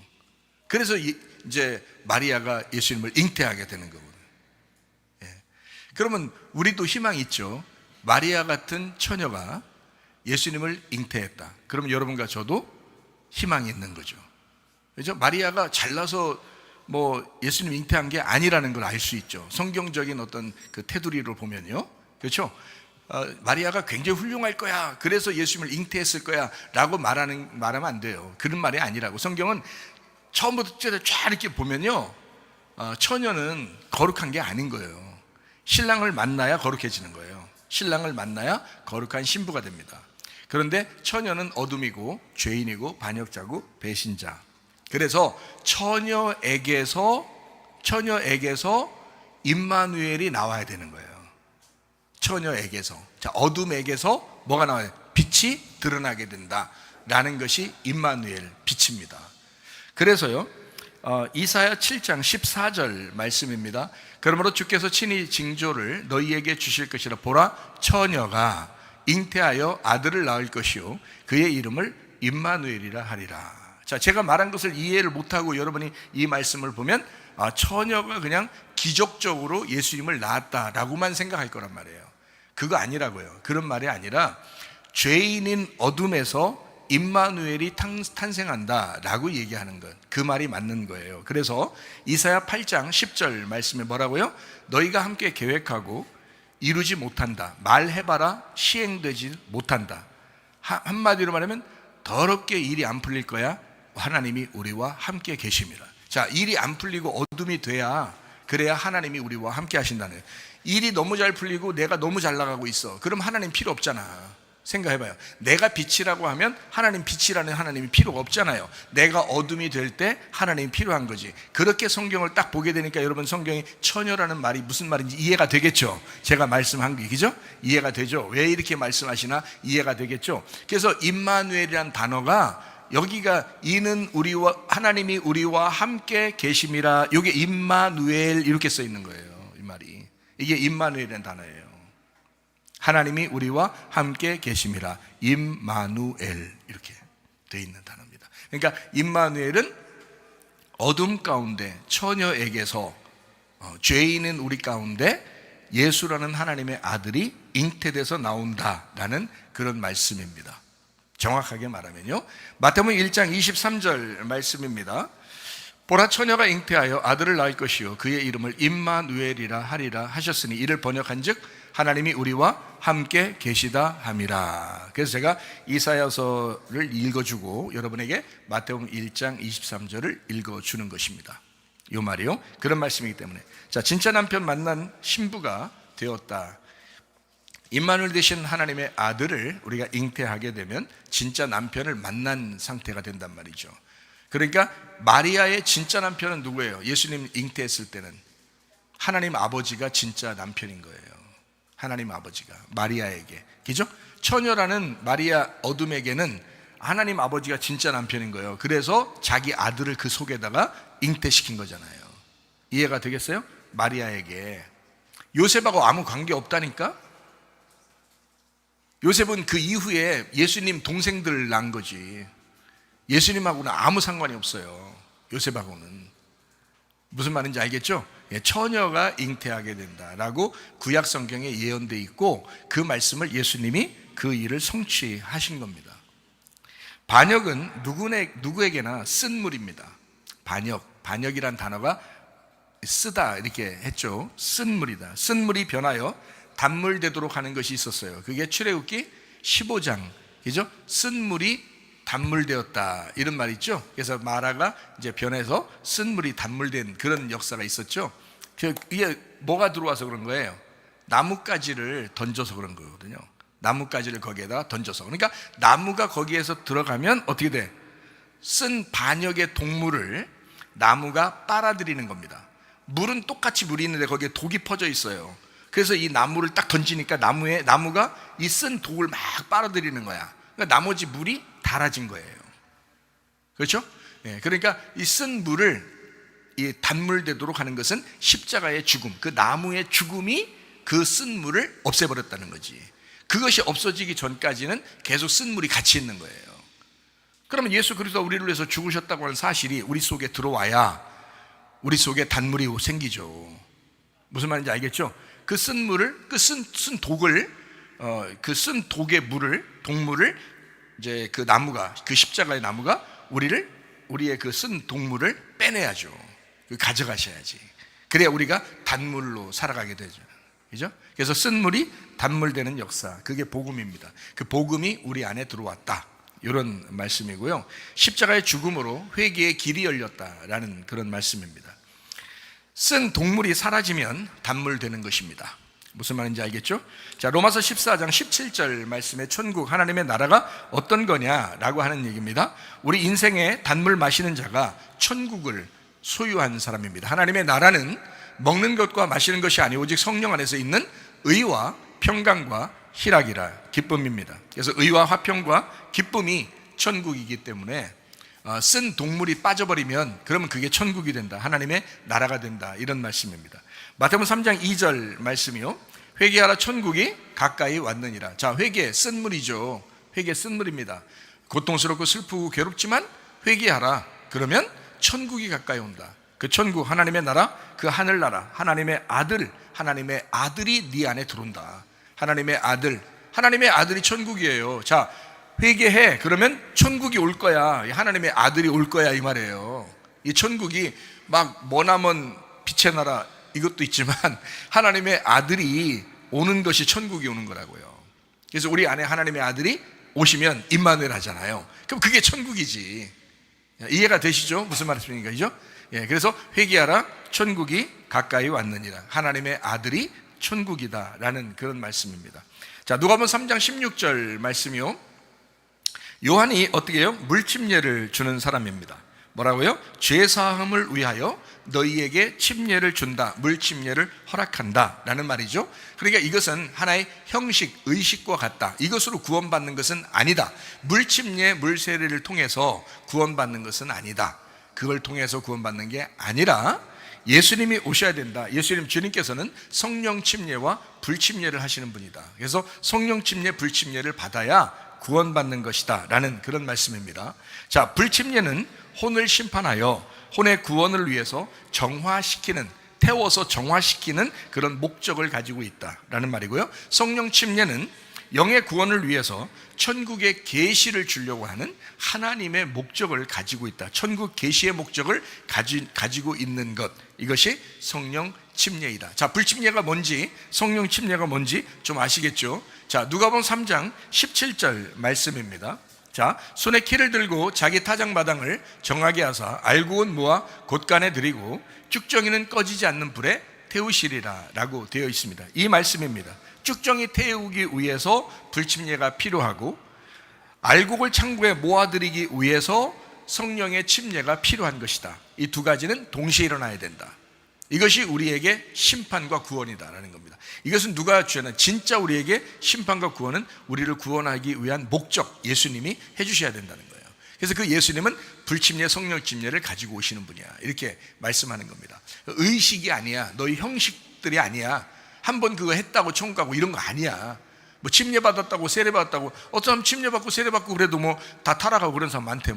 그래서 이제 마리아가 예수님을 잉태하게 되는 거거든요. 그러면 우리도 희망이 있죠. 마리아 같은 처녀가 예수님을 잉태했다. 그러면 여러분과 저도 희망이 있는 거죠. 그렇죠? 마리아가 잘나서 뭐 예수님 잉태한 게 아니라는 걸 알 수 있죠. 성경적인 어떤 그 테두리를 보면요. 그렇죠? 마리아가 굉장히 훌륭할 거야. 그래서 예수님을 잉태했을 거야. 라고 말하면 안 돼요. 그런 말이 아니라고. 성경은 처음부터 쫙 이렇게 보면요. 처녀는 거룩한 게 아닌 거예요. 신랑을 만나야 거룩해지는 거예요. 신랑을 만나야 거룩한 신부가 됩니다. 그런데 처녀는 어둠이고 죄인이고 반역자고 배신자. 그래서 처녀에게서 임마누엘이 나와야 되는 거예요. 처녀에게서. 자, 어둠에게서 뭐가 나와요? 빛이 드러나게 된다라는 것이 임마누엘, 빛입니다. 그래서요, 이사야 7장 14절 말씀입니다. 그러므로 주께서 친히 징조를 너희에게 주실 것이라. 보라, 처녀가 잉태하여 아들을 낳을 것이요 그의 이름을 임마누엘이라 하리라. 자, 제가 말한 것을 이해를 못하고 여러분이 이 말씀을 보면 처녀가 그냥 기적적으로 예수님을 낳았다라고만 생각할 거란 말이에요. 그거 아니라고요. 그런 말이 아니라 죄인인 어둠에서 임마누엘이 탄생한다라고 얘기하는 것, 그 말이 맞는 거예요. 그래서 이사야 8장 10절 말씀에 뭐라고요? 너희가 함께 계획하고 이루지 못한다. 말해봐라 시행되지 못한다. 한마디로 말하면 더럽게 일이 안 풀릴 거야. 하나님이 우리와 함께 계심이라. 자, 일이 안 풀리고 어둠이 돼야, 그래야 하나님이 우리와 함께 하신다는 거예요. 일이 너무 잘 풀리고 내가 너무 잘 나가고 있어. 그럼 하나님 필요 없잖아. 생각해봐요. 내가 빛이라고 하면 하나님 빛이라는 하나님이 필요가 없잖아요. 내가 어둠이 될 때 하나님이 필요한 거지. 그렇게 성경을 딱 보게 되니까 여러분, 성경이 처녀라는 말이 무슨 말인지 이해가 되겠죠. 제가 말씀한 게, 그죠? 이해가 되죠. 왜 이렇게 말씀하시나 이해가 되겠죠. 그래서 임마누엘이란 단어가 여기가 이는 우리와, 하나님이 우리와 함께 계심이라. 이게 임마누엘 이렇게 써 있는 거예요. 이 말이. 이게 임마누엘이라는 단어예요. 하나님이 우리와 함께 계심이라. 임마누엘 이렇게 되어 있는 단어입니다. 그러니까 임마누엘은 어둠 가운데 처녀에게서 죄인인 우리 가운데 예수라는 하나님의 아들이 잉태돼서 나온다라는 그런 말씀입니다. 정확하게 말하면요, 마태복음 1장 23절 말씀입니다. 보라, 처녀가 잉태하여 아들을 낳을 것이요 그의 이름을 임마누엘이라 하리라 하셨으니 이를 번역한즉 하나님이 우리와 함께 계시다 함이라. 그래서 제가 이사야서를 읽어주고 여러분에게 마태복음 1장 23절을 읽어주는 것입니다. 이 말이요, 그런 말씀이기 때문에. 자, 진짜 남편 만난 신부가 되었다. 임마누엘 되신 하나님의 아들을 우리가 잉태하게 되면 진짜 남편을 만난 상태가 된단 말이죠. 그러니까 마리아의 진짜 남편은 누구예요? 예수님 잉태했을 때는 하나님 아버지가 진짜 남편인 거예요. 하나님 아버지가 마리아에게, 그죠? 처녀라는 마리아 어둠에게는 하나님 아버지가 진짜 남편인 거예요. 그래서 자기 아들을 그 속에다가 잉태시킨 거잖아요. 이해가 되겠어요? 마리아에게. 요셉하고 아무 관계 없다니까? 요셉은 그 이후에 예수님 동생들 낳은 거지. 예수님하고는 아무 상관이 없어요. 요셉하고는. 무슨 말인지 알겠죠? 처녀가 잉태하게 된다라고 구약 성경에 예언되어 있고 그 말씀을 예수님이 그 일을 성취하신 겁니다. 반역은 누구에게나 쓴 물입니다. 반역이란 단어가 쓰다 이렇게 했죠. 쓴 물이다. 쓴 물이 변하여 단물 되도록 하는 것이 있었어요. 그게 출애굽기 15장, 그죠? 쓴 물이 단물 되었다 이런 말이 있죠. 그래서 마라가 이제 변해서 쓴 물이 단물된 그런 역사가 있었죠. 이게 뭐가 들어와서 그런 거예요? 나뭇가지를 던져서 그런 거거든요. 나뭇가지를 거기에다 던져서. 그러니까 나무가 거기에서 들어가면 어떻게 돼? 쓴 반역의 동물을 나무가 빨아들이는 겁니다. 물은 똑같이 물이 있는데 거기에 독이 퍼져 있어요. 그래서 이 나무를 딱 던지니까 나무가 이 쓴 독을 막 빨아들이는 거야. 그러니까 나머지 물이 달아진 거예요. 그렇죠? 그러니까 이 쓴 물을 이 단물되도록 하는 것은 십자가의 죽음, 그 나무의 죽음이 그 쓴 물을 없애버렸다는 거지. 그것이 없어지기 전까지는 계속 쓴 물이 같이 있는 거예요. 그러면 예수 그리스도가 우리를 위해서 죽으셨다고 하는 사실이 우리 속에 들어와야 우리 속에 단물이 생기죠. 무슨 말인지 알겠죠? 그 쓴 물을, 쓴 독을, 그 쓴 독의 독물을 이제 그 나무가, 그 십자가의 나무가 우리의 그 쓴 독물을 빼내야죠. 가져가셔야지. 그래야 우리가 단물로 살아가게 되죠. 그죠? 그래서 쓴 물이 단물되는 역사, 그게 복음입니다. 그 복음이 우리 안에 들어왔다, 이런 말씀이고요. 십자가의 죽음으로 회개의 길이 열렸다라는 그런 말씀입니다. 쓴 동물이 사라지면 단물되는 것입니다. 무슨 말인지 알겠죠? 자, 로마서 14장 17절 말씀에 천국, 하나님의 나라가 어떤 거냐라고 하는 얘기입니다. 우리 인생에 단물 마시는 자가 천국을 소유한 사람입니다. 하나님의 나라는 먹는 것과 마시는 것이 아니 오직 성령 안에서 있는 의와 평강과 희락이라, 기쁨입니다. 그래서 의와 화평과 기쁨이 천국이기 때문에 쓴 동물이 빠져버리면 그러면 그게 천국이 된다, 하나님의 나라가 된다, 이런 말씀입니다. 마태복음 3장 2절 말씀이요, 회개하라 천국이 가까이 왔느니라. 자, 회개 쓴 물이죠. 회개 쓴 물입니다. 고통스럽고 슬프고 괴롭지만 회개하라, 그러면 천국이 가까이 온다. 그 천국, 하나님의 나라, 그 하늘나라, 하나님의 아들이 네 안에 들어온다. 하나님의 아들이 천국이에요. 자, 회개해, 그러면 천국이 올 거야. 하나님의 아들이 올 거야, 이 말이에요. 이 천국이 막 머나먼 빛의 나라 이것도 있지만 하나님의 아들이 오는 것이 천국이 오는 거라고요. 그래서 우리 안에 하나님의 아들이 오시면 임마누엘 하잖아요. 그럼 그게 천국이지. 이해가 되시죠? 무슨 말씀입니까? 그죠? 그래서 회개하라 천국이 가까이 왔느니라. 하나님의 아들이 천국이다 라는 그런 말씀입니다. 자, 누가복음 3장 16절 말씀이요, 요한이 어떻게 해요? 물침례를 주는 사람입니다. 뭐라고요? 죄사함을 위하여 너희에게 침례를 준다, 물침례를 허락한다 라는 말이죠. 그러니까 이것은 하나의 형식, 의식과 같다. 이것으로 구원받는 것은 아니다. 물침례, 물세례를 통해서 구원받는 것은 아니다. 그걸 통해서 구원받는 게 아니라 예수님이 오셔야 된다. 주님께서는 성령 침례와 불침례를 하시는 분이다. 그래서 성령 침례, 불침례를 받아야 구원받는 것이다 라는 그런 말씀입니다. 자, 불침례는 혼을 심판하여 혼의 구원을 위해서 태워서 정화시키는 그런 목적을 가지고 있다라는 말이고요. 성령 침례는 영의 구원을 위해서 천국의 계시를 주려고 하는 하나님의 목적을 가지고 있다. 천국 계시의 목적을 가지고 있는 것, 이것이 성령 침례이다. 자, 불침례가 뭔지, 성령 침례가 뭔지 좀 아시겠죠? 자, 누가복음 3장 17절 말씀입니다. 자, 손에 키를 들고 자기 타작마당을 정하게 하사 알구은 모아 곳간에 들이고 쭉정이는 꺼지지 않는 불에 태우시리라 라고 되어 있습니다. 이 말씀입니다. 쭉정이 태우기 위해서 불침례가 필요하고 알곡을 창고에 모아들이기 위해서 성령의 침례가 필요한 것이다. 이 두 가지는 동시에 일어나야 된다. 이것이 우리에게 심판과 구원이다라는 겁니다. 이것은 누가 주셨나? 진짜 우리에게 심판과 구원은 우리를 구원하기 위한 목적, 예수님이 해주셔야 된다는 거예요. 그래서 그 예수님은 불침례, 성령 침례를 가지고 오시는 분이야, 이렇게 말씀하는 겁니다. 의식이 아니야, 너희 형식들이 아니야. 한번 그거 했다고 천국 가고 이런 거 아니야. 뭐 침례 받았다고 세례 받았다고, 어떤 사람 침례 받고 세례 받고 그래도 뭐 다 타락하고 그런 사람 많대.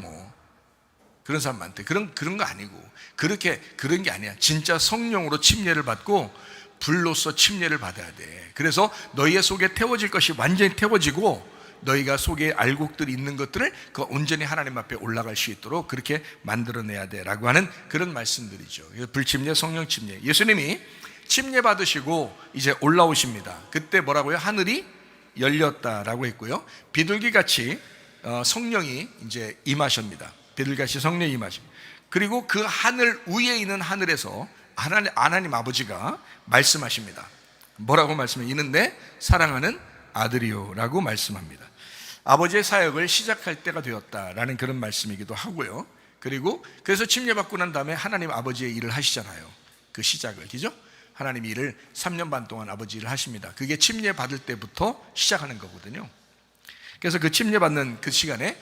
그런 사람 많대. 그런 거 아니고, 그런 게 아니야. 진짜 성령으로 침례를 받고 불로서 침례를 받아야 돼. 그래서 너희의 속에 태워질 것이 완전히 태워지고 너희가 속에 알곡들이 있는 것들을 그 온전히 하나님 앞에 올라갈 수 있도록 그렇게 만들어내야 돼라고 하는 그런 말씀들이죠. 불침례, 성령 침례. 예수님이 침례 받으시고 이제 올라오십니다. 그때 뭐라고요? 하늘이 열렸다라고 했고요. 비둘기같이 성령이 이제 임하십니다. 비둘기같이 성령이 임하십니다. 그리고 그 하늘 위에 있는 하늘에서 하나님 아버지가 말씀하십니다. 뭐라고 말씀해요? 이는 내 사랑하는 아들이요 라고 말씀합니다. 아버지의 사역을 시작할 때가 되었다라는 그런 말씀이기도 하고요. 그리고 그래서 침례받고 난 다음에 하나님 아버지의 일을 하시잖아요. 그 시작을, 그죠? 하나님 일을 3년 반 동안 아버지 일을 하십니다. 그게 침례받을 때부터 시작하는 거거든요. 그래서 그 침례받는 그 시간에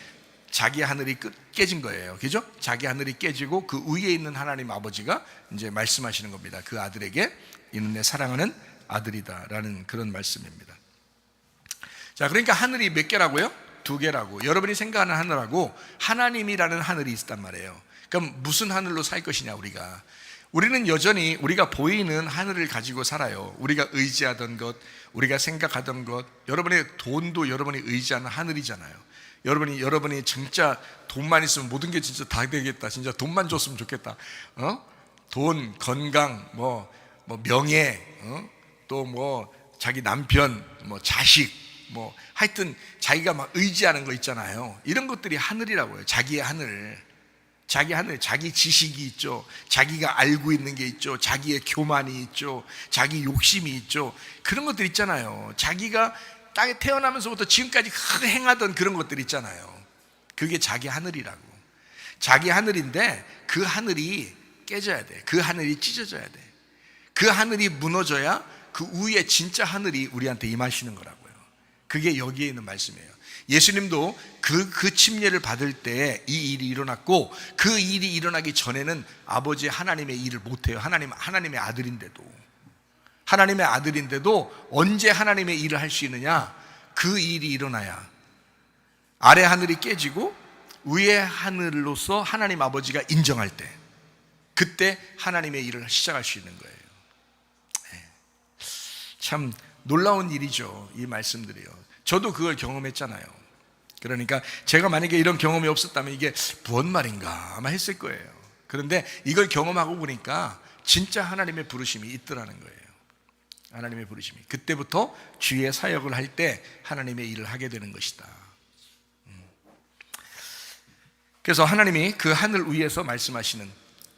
자기 하늘이 깨진 거예요. 그죠? 자기 하늘이 깨지고 그 위에 있는 하나님 아버지가 이제 말씀하시는 겁니다. 그 아들에게 이는 내 사랑하는 아들이다 라는 그런 말씀입니다. 자, 그러니까 하늘이 몇 개라고요? 2개라고. 여러분이 생각하는 하늘하고 하나님이라는 하늘이 있단 말이에요. 그럼 무슨 하늘로 살 것이냐 우리는 여전히 우리가 보이는 하늘을 가지고 살아요. 우리가 의지하던 것, 우리가 생각하던 것, 여러분의 돈도 여러분이 의지하는 하늘이잖아요. 여러분이 진짜 돈만 있으면 모든 게 진짜 다 되겠다. 진짜 돈만 줬으면 좋겠다. 돈, 건강, 명예, 또 자기 남편, 자식, 하여튼 자기가 막 의지하는 거 있잖아요. 이런 것들이 하늘이라고요. 자기의 하늘, 자기 지식이 있죠. 자기가 알고 있는 게 있죠. 자기의 교만이 있죠. 자기 욕심이 있죠. 그런 것들 있잖아요. 자기가 땅에 태어나면서부터 지금까지 행하던 그런 것들 있잖아요. 그게 자기 하늘이라고. 자기 하늘인데 그 하늘이 깨져야 돼. 그 하늘이 찢어져야 돼. 그 하늘이 무너져야 그 위에 진짜 하늘이 우리한테 임하시는 거라고요. 그게 여기에 있는 말씀이에요. 예수님도 그 침례를 받을 때 이 일이 일어났고, 그 일이 일어나기 전에는 아버지 하나님의 일을 못해요. 하나님의 아들인데도 언제 하나님의 일을 할 수 있느냐? 그 일이 일어나야 아래 하늘이 깨지고 위의 하늘로서 하나님 아버지가 인정할 때, 그때 하나님의 일을 시작할 수 있는 거예요. 참 놀라운 일이죠, 이 말씀들이요. 저도 그걸 경험했잖아요. 그러니까 제가 만약에 이런 경험이 없었다면 이게 뭔 말인가 아마 했을 거예요. 그런데 이걸 경험하고 보니까 진짜 하나님의 부르심이 있더라는 거예요. 하나님의 부르심이. 그때부터 주의 사역을 할 때 하나님의 일을 하게 되는 것이다. 그래서 하나님이 그 하늘 위에서 말씀하시는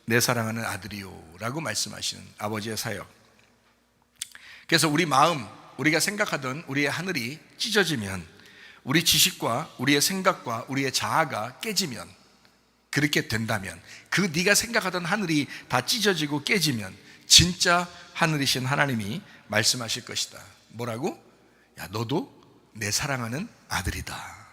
내 사랑하는 아들이요 라고 말씀하시는 아버지의 사역. 그래서 우리 마음, 우리가 생각하던 우리의 하늘이 찢어지면, 우리 지식과 우리의 생각과 우리의 자아가 깨지면, 그렇게 된다면, 그 네가 생각하던 하늘이 다 찢어지고 깨지면 진짜 하늘이신 하나님이 말씀하실 것이다. 뭐라고? 야, 너도 내 사랑하는 아들이다.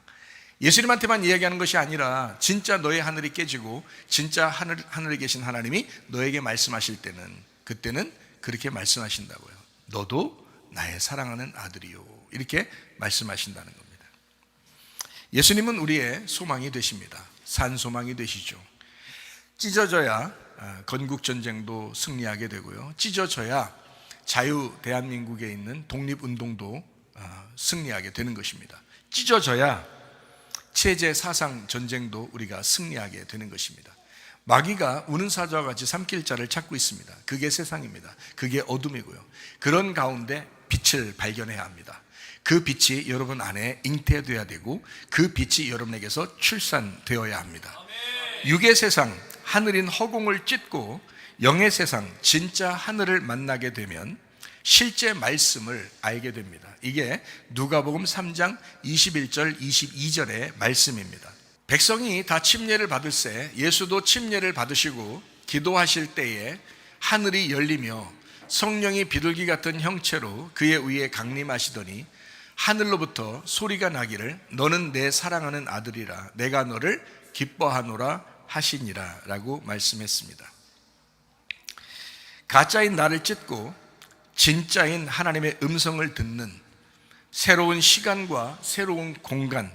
예수님한테만 이야기하는 것이 아니라 진짜 너의 하늘이 깨지고 진짜 하늘에 계신 하나님이 너에게 말씀하실 때는, 그때는 그렇게 말씀하신다고요. 너도 나의 사랑하는 아들이요, 이렇게 말씀하신다는 겁니다. 예수님은 우리의 소망이 되십니다. 산 소망이 되시죠. 찢어져야 건국전쟁도 승리하게 되고요, 찢어져야 자유 대한민국에 있는 독립운동도 승리하게 되는 것입니다. 찢어져야 체제 사상 전쟁도 우리가 승리하게 되는 것입니다. 마귀가 우는 사자와 같이 삼킬 자를 찾고 있습니다. 그게 세상입니다. 그게 어둠이고요. 그런 가운데 빛을 발견해야 합니다. 그 빛이 여러분 안에 잉태되어야 되고, 그 빛이 여러분에게서 출산되어야 합니다. 육의 세상, 하늘인 허공을 찢고 영의 세상, 진짜 하늘을 만나게 되면 실제 말씀을 알게 됩니다. 이게 누가복음 3장 21절 22절의 말씀입니다. 백성이 다 침례를 받을세 예수도 침례를 받으시고 기도하실 때에 하늘이 열리며 성령이 비둘기 같은 형체로 그의 위에 강림하시더니 하늘로부터 소리가 나기를 너는 내 사랑하는 아들이라 내가 너를 기뻐하노라 하시니라 라고 말씀했습니다. 가짜인 나를 찢고 진짜인 하나님의 음성을 듣는 새로운 시간과 새로운 공간,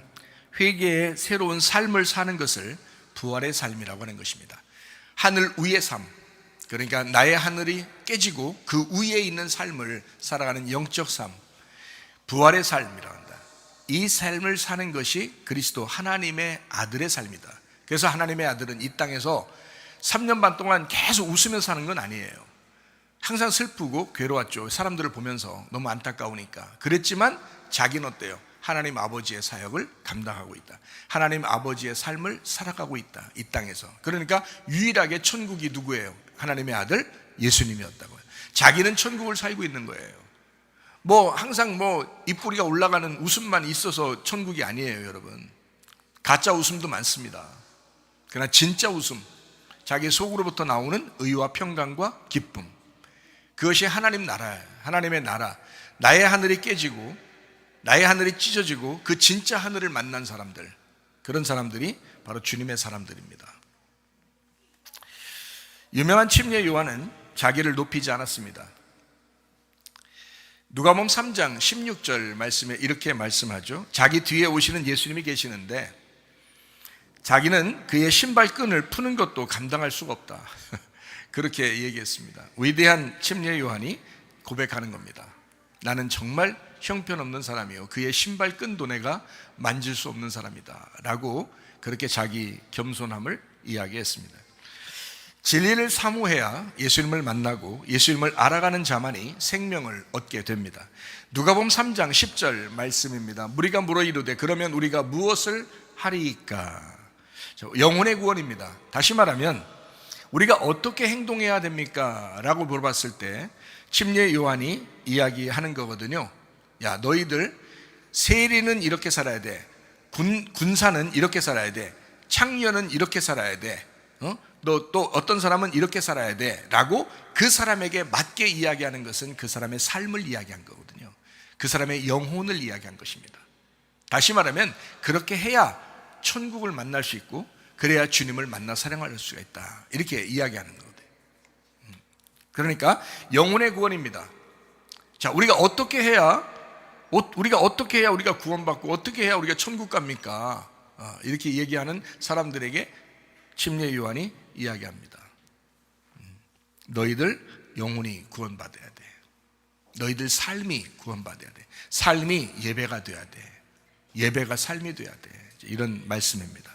회개의 새로운 삶을 사는 것을 부활의 삶이라고 하는 것입니다. 하늘 위의 삶, 그러니까 나의 하늘이 깨지고 그 위에 있는 삶을 살아가는 영적 삶, 부활의 삶이라고 한다. 이 삶을 사는 것이 그리스도 하나님의 아들의 삶이다. 그래서 하나님의 아들은 이 땅에서 3년 반 동안 계속 웃으면서 사는 건 아니에요. 항상 슬프고 괴로웠죠. 사람들을 보면서 너무 안타까우니까. 그랬지만 자기는 어때요? 하나님 아버지의 사역을 감당하고 있다. 하나님 아버지의 삶을 살아가고 있다. 이 땅에서. 그러니까 유일하게 천국이 누구예요? 하나님의 아들 예수님이었다고요. 자기는 천국을 살고 있는 거예요. 항상 입꼬리가 올라가는 웃음만 있어서 천국이 아니에요, 여러분. 가짜 웃음도 많습니다. 그러나 진짜 웃음, 자기 속으로부터 나오는 의와 평강과 기쁨, 그것이 하나님 나라예요. 하나님의 나라. 나의 하늘이 깨지고 나의 하늘이 찢어지고 그 진짜 하늘을 만난 사람들, 그런 사람들이 바로 주님의 사람들입니다. 유명한 침례 요한은 자기를 높이지 않았습니다. 누가복음 3장 16절 말씀에 이렇게 말씀하죠. 자기 뒤에 오시는 예수님이 계시는데 자기는 그의 신발끈을 푸는 것도 감당할 수가 없다. 그렇게 얘기했습니다. 위대한 침례 요한이 고백하는 겁니다. 나는 정말 형편없는 사람이요, 그의 신발끈도 내가 만질 수 없는 사람이다 라고 그렇게 자기 겸손함을 이야기했습니다. 진리를 사모해야 예수님을 만나고 예수님을 알아가는 자만이 생명을 얻게 됩니다. 누가복음 3장 10절 말씀입니다. 무리가 물어 이르되 그러면 우리가 무엇을 하리이까? 영혼의 구원입니다. 다시 말하면 우리가 어떻게 행동해야 됩니까? 라고 물어봤을 때 침례 요한이 이야기하는 거거든요. 야, 너희들 세리는 이렇게 살아야 돼, 군사는 이렇게 살아야 돼, 창녀는 이렇게 살아야 돼, 또 어떤 사람은 이렇게 살아야 돼 라고 그 사람에게 맞게 이야기하는 것은 그 사람의 삶을 이야기한 거거든요. 그 사람의 영혼을 이야기한 것입니다. 다시 말하면 그렇게 해야 천국을 만날 수 있고 그래야 주님을 만나 사랑할 수가 있다, 이렇게 이야기하는 거거든요. 그러니까 영혼의 구원입니다. 자, 우리가 어떻게 해야 우리가 구원받고 어떻게 해야 우리가 천국 갑니까? 이렇게 얘기하는 사람들에게 침례 요한이 이야기합니다. 너희들 영혼이 구원받아야 돼. 너희들 삶이 구원받아야 돼. 삶이 예배가 돼야 돼. 예배가 삶이 돼야 돼. 이런 말씀입니다.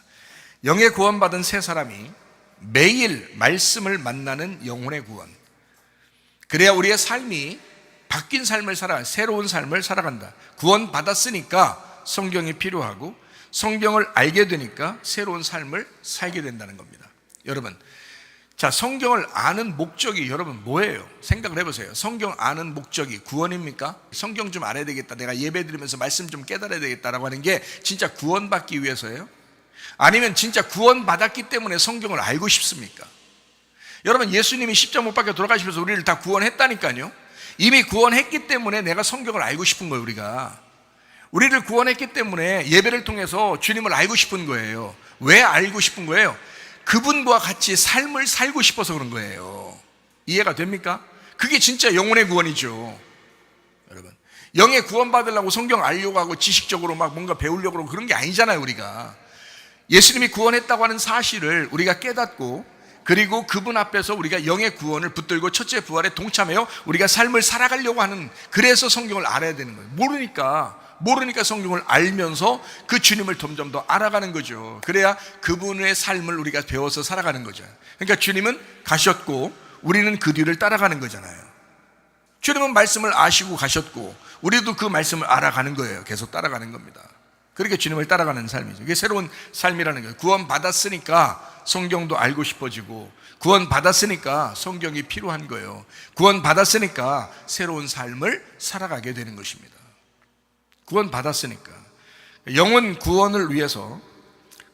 영의 구원받은 세 사람이 매일 말씀을 만나는 영혼의 구원, 그래야 우리의 삶이 바뀐 삶을 새로운 삶을 살아간다. 구원받았으니까 성경이 필요하고 성경을 알게 되니까 새로운 삶을 살게 된다는 겁니다. 여러분, 자, 성경을 아는 목적이 여러분 뭐예요? 생각을 해보세요. 성경 아는 목적이 구원입니까? 성경 좀 알아야 되겠다, 내가 예배 드리면서 말씀 좀 깨달아야 되겠다라고 하는 게 진짜 구원받기 위해서예요? 아니면 진짜 구원받았기 때문에 성경을 알고 싶습니까? 여러분, 예수님이 십자가 못 박혀 돌아가시면서 우리를 다 구원했다니까요. 이미 구원했기 때문에 내가 성경을 알고 싶은 거예요. 우리를 구원했기 때문에 예배를 통해서 주님을 알고 싶은 거예요. 왜 알고 싶은 거예요? 그분과 같이 삶을 살고 싶어서 그런 거예요. 이해가 됩니까? 그게 진짜 영혼의 구원이죠. 여러분, 영의 구원받으려고 성경 알려고 하고 지식적으로 막 뭔가 배우려고 하고 그런 게 아니잖아요. 우리가 예수님이 구원했다고 하는 사실을 우리가 깨닫고, 그리고 그분 앞에서 우리가 영의 구원을 붙들고 첫째 부활에 동참해요. 우리가 삶을 살아가려고 하는, 그래서 성경을 알아야 되는 거예요. 모르니까 성경을 알면서 그 주님을 점점 더 알아가는 거죠. 그래야 그분의 삶을 우리가 배워서 살아가는 거죠. 그러니까 주님은 가셨고 우리는 그 뒤를 따라가는 거잖아요. 주님은 말씀을 아시고 가셨고 우리도 그 말씀을 알아가는 거예요. 계속 따라가는 겁니다. 그렇게 주님을 따라가는 삶이죠. 이게 새로운 삶이라는 거예요. 구원받았으니까 성경도 알고 싶어지고, 구원받았으니까 성경이 필요한 거예요. 구원받았으니까 새로운 삶을 살아가게 되는 것입니다. 구원받았으니까. 영혼 구원을 위해서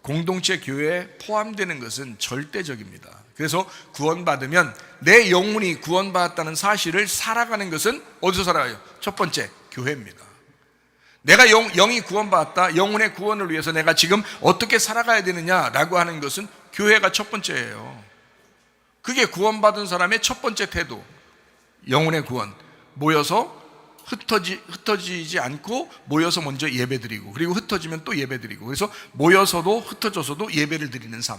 공동체 교회에 포함되는 것은 절대적입니다. 그래서 구원받으면 내 영혼이 구원받았다는 사실을 살아가는 것은 어디서 살아가요? 첫 번째, 교회입니다. 내가 영이 구원받았다, 영혼의 구원을 위해서 내가 지금 어떻게 살아가야 되느냐라고 하는 것은 교회가 첫 번째예요. 그게 구원받은 사람의 첫 번째 태도. 영혼의 구원, 모여서 흩어지지 않고 모여서 먼저 예배드리고, 그리고 흩어지면 또 예배드리고, 그래서 모여서도 흩어져서도 예배를 드리는 삶,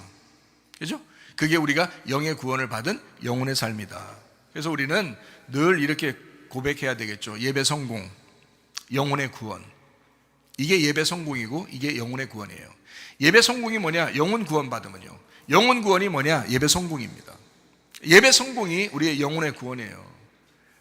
그죠? 그게 우리가 영의 구원을 받은 영혼의 삶이다. 그래서 우리는 늘 이렇게 고백해야 되겠죠. 예배 성공, 영혼의 구원, 이게 예배 성공이고 이게 영혼의 구원이에요. 예배 성공이 뭐냐? 영혼 구원 받으면요. 영혼 구원이 뭐냐? 예배 성공입니다. 예배 성공이 우리의 영혼의 구원이에요.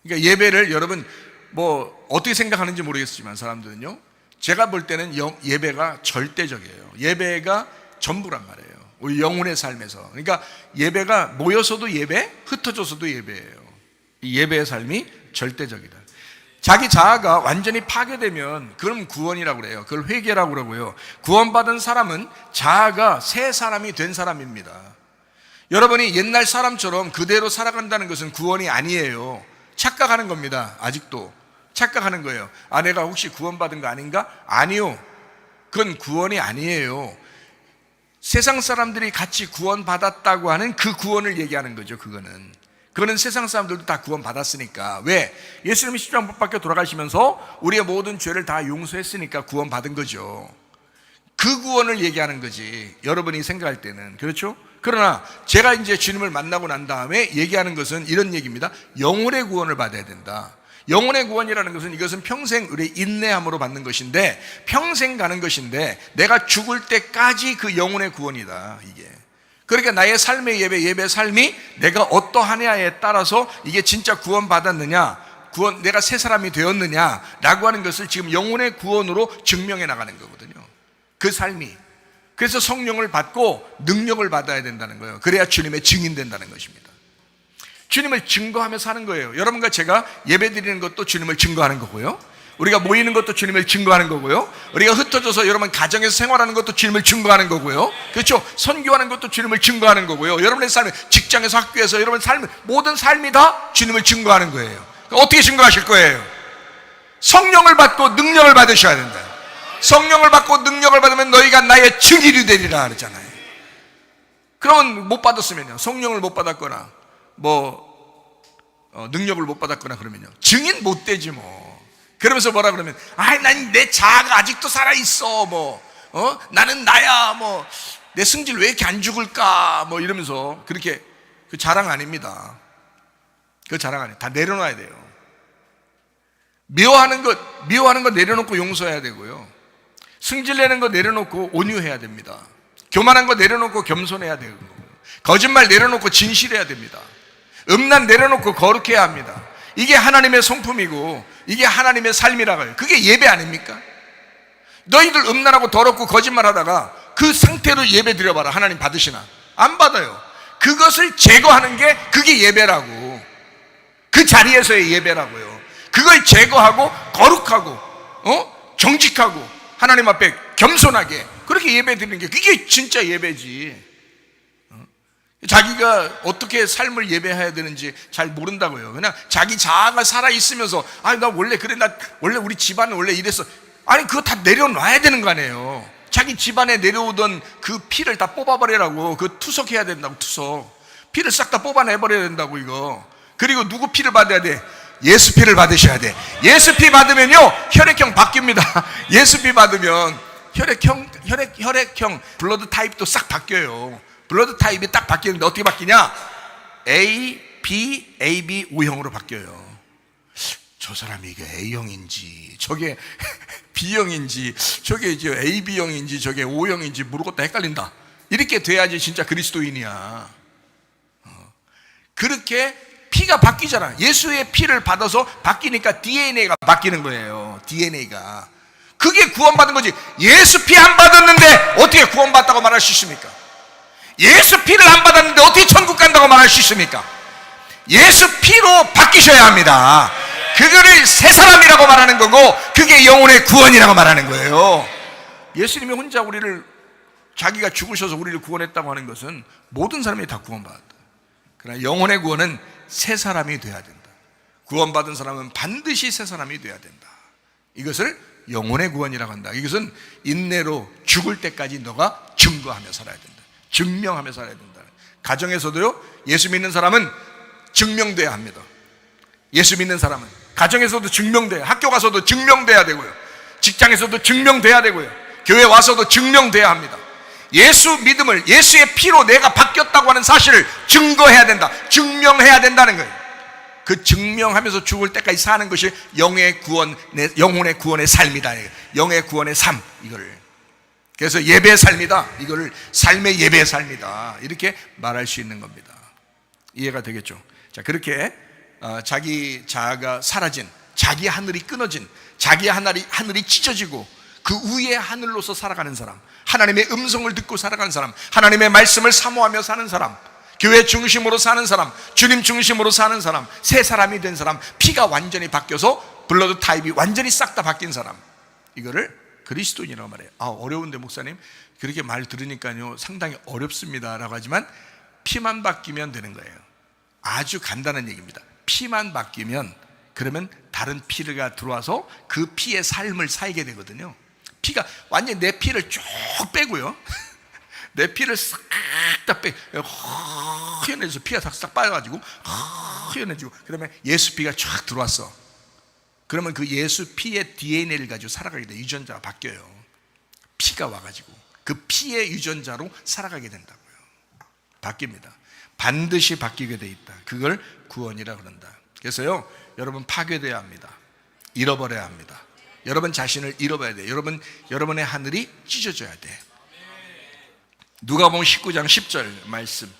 그러니까 예배를 여러분 뭐 어떻게 생각하는지 모르겠지만 사람들은요, 제가 볼 때는 예배가 절대적이에요. 예배가 전부란 말이에요. 우리 영혼의 삶에서. 그러니까 예배가 모여서도 예배, 흩어져서도 예배예요. 이 예배의 삶이 절대적이다. 자기 자아가 완전히 파괴되면 그럼 구원이라고 그래요. 그걸 회개라고 그러고요. 구원받은 사람은 자아가 새 사람이 된 사람입니다. 여러분이 옛날 사람처럼 그대로 살아간다는 것은 구원이 아니에요. 착각하는 겁니다. 아직도 착각하는 거예요. 아, 내가 혹시 구원받은 거 아닌가? 아니요, 그건 구원이 아니에요. 세상 사람들이 같이 구원받았다고 하는 그 구원을 얘기하는 거죠. 그거는 세상 사람들도 다 구원받았으니까. 왜? 예수님이 십자가 못 박혀 돌아가시면서 우리의 모든 죄를 다 용서했으니까 구원받은 거죠. 그 구원을 얘기하는 거지, 여러분이 생각할 때는. 그렇죠? 그러나 제가 이제 주님을 만나고 난 다음에 얘기하는 것은 이런 얘기입니다. 영혼의 구원을 받아야 된다. 영혼의 구원이라는 것은, 이것은 평생 우리 인내함으로 받는 것인데, 평생 가는 것인데, 내가 죽을 때까지 그 영혼의 구원이다, 이게. 그러니까 나의 삶의 예배 삶이 내가 어떠하냐에 따라서 이게 진짜 구원받았느냐, 내가 새 사람이 되었느냐라고 하는 것을 지금 영혼의 구원으로 증명해 나가는 거거든요. 그 삶이. 그래서 성령을 받고 능력을 받아야 된다는 거예요. 그래야 주님의 증인 된다는 것입니다. 주님을 증거하며 사는 거예요. 여러분과 제가 예배 드리는 것도 주님을 증거하는 거고요, 우리가 모이는 것도 주님을 증거하는 거고요, 우리가 흩어져서 여러분 가정에서 생활하는 것도 주님을 증거하는 거고요, 그렇죠? 선교하는 것도 주님을 증거하는 거고요, 여러분의 삶, 직장에서, 학교에서 여러분 삶, 모든 삶이 다 주님을 증거하는 거예요. 어떻게 증거하실 거예요? 성령을 받고 능력을 받으셔야 된다. 성령을 받고 능력을 받으면 너희가 나의 증인이 되리라 그러잖아요. 그러면 못 받았으면요, 성령을 못 받았거나 능력을 못 받았거나 그러면요, 증인 못 되지 뭐. 그러면서 뭐라 그러면, 난 내 자아가 아직도 살아있어, 나는 나야, 내 승질 왜 이렇게 안 죽을까, 이러면서. 그렇게, 그 자랑 아닙니다. 그 자랑 아니에요. 다 내려놔야 돼요. 미워하는 것 내려놓고 용서해야 되고요, 승질내는 거 내려놓고 온유해야 됩니다. 교만한 거 내려놓고 겸손해야 되고, 거짓말 내려놓고 진실해야 됩니다. 음란 내려놓고 거룩해야 합니다. 이게 하나님의 성품이고 이게 하나님의 삶이라고 해요. 그게 예배 아닙니까? 너희들 음란하고 더럽고 거짓말하다가 그 상태로 예배 드려봐라. 하나님 받으시나? 안 받아요. 그것을 제거하는 게 그게 예배라고. 그 자리에서의 예배라고요. 그걸 제거하고 거룩하고 정직하고 하나님 앞에 겸손하게 그렇게 예배 드리는 게 그게 진짜 예배지. 자기가 어떻게 삶을 예배해야 되는지 잘 모른다고요. 그냥 자기 자아가 살아있으면서 나 원래 그래, 나 원래 우리 집안은 원래 이랬어. 아니, 그거 다 내려놔야 되는 거 아니에요. 자기 집안에 내려오던 그 피를 다 뽑아버리라고. 그거 투석해야 된다고. 투석 피를 싹 다 뽑아내버려야 된다고 이거. 그리고 누구 피를 받아야 돼? 예수 피를 받으셔야 돼. 예수 피 받으면요 혈액형 바뀝니다. 예수 피 받으면 혈액형 블러드 타입도 싹 바뀌어요. 블러드 타입이 딱 바뀌는데 어떻게 바뀌냐? A, B, AB, O형으로 바뀌어요. 저 사람이 이게 A형인지 저게 B형인지 저게 이제 AB형인지 저게 O형인지 모르겠다, 헷갈린다. 이렇게 돼야지 진짜 그리스도인이야. 그렇게 피가 바뀌잖아. 예수의 피를 받아서 바뀌니까 DNA가 바뀌는 거예요. DNA가. 그게 구원받은 거지. 예수 피 안 받았는데 어떻게 구원받다고 말할 수 있습니까? 예수 피를 안 받았는데 어떻게 천국 간다고 말할 수 있습니까? 예수 피로 바뀌셔야 합니다. 그거를 새 사람이라고 말하는 거고 그게 영혼의 구원이라고 말하는 거예요. 예수님이 혼자 자기가 죽으셔서 우리를 구원했다고 하는 것은 모든 사람이 다 구원받았다. 그러나 영혼의 구원은 새 사람이 돼야 된다. 구원받은 사람은 반드시 새 사람이 돼야 된다. 이것을 영혼의 구원이라고 한다. 이것은 인내로 죽을 때까지 너가 증거하며 살아야 된다. 증명하며 살아야 된다. 가정에서도요, 예수 믿는 사람은 증명돼야 합니다. 예수 믿는 사람은 가정에서도 증명돼야, 학교 가서도 증명돼야 되고요, 직장에서도 증명돼야 되고요, 교회 와서도 증명돼야 합니다. 예수 믿음을, 예수의 피로 내가 바뀌었다고 하는 사실을 증거해야 된다. 증명해야 된다는 거예요. 그 증명하면서 죽을 때까지 사는 것이 영의 구원, 영혼의 구원의 삶이다. 영의 구원의 삶, 이거를. 그래서 예배의 삶이다. 이거를 삶의 예배의 삶이다. 이렇게 말할 수 있는 겁니다. 이해가 되겠죠? 자, 그렇게 자기 자아가 사라진, 자기 하늘이 끊어진, 자기 하늘이 찢어지고 그 위의 하늘로서 살아가는 사람, 하나님의 음성을 듣고 살아가는 사람, 하나님의 말씀을 사모하며 사는 사람, 교회 중심으로 사는 사람, 주님 중심으로 사는 사람, 새 사람이 된 사람, 피가 완전히 바뀌어서 블러드 타입이 완전히 싹 다 바뀐 사람, 이거를 그리스도인이라고 말해요. 어려운데 목사님, 그렇게 말 들으니까요 상당히 어렵습니다 라고 하지만 피만 바뀌면 되는 거예요. 아주 간단한 얘기입니다. 피만 바뀌면 그러면 다른 피가 들어와서 그 피의 삶을 살게 되거든요. 피가 완전히 내 피를 쭉 빼고요, 내 피를 싹 다 허연해져서 피가 싹 빠져가지고 허연해지고, 그러면 예수 피가 쫙 들어왔어. 그러면 그 예수 피의 DNA를 가지고 살아가게 돼. 유전자가 바뀌어요. 피가 와가지고 그 피의 유전자로 살아가게 된다고요. 바뀝니다. 반드시 바뀌게 돼 있다. 그걸 구원이라 그런다. 그래서요, 여러분 파괴돼야 합니다. 잃어버려야 합니다. 여러분 자신을 잃어버려야 돼. 여러분의 하늘이 찢어져야 돼. 누가복음 19장 10절 말씀.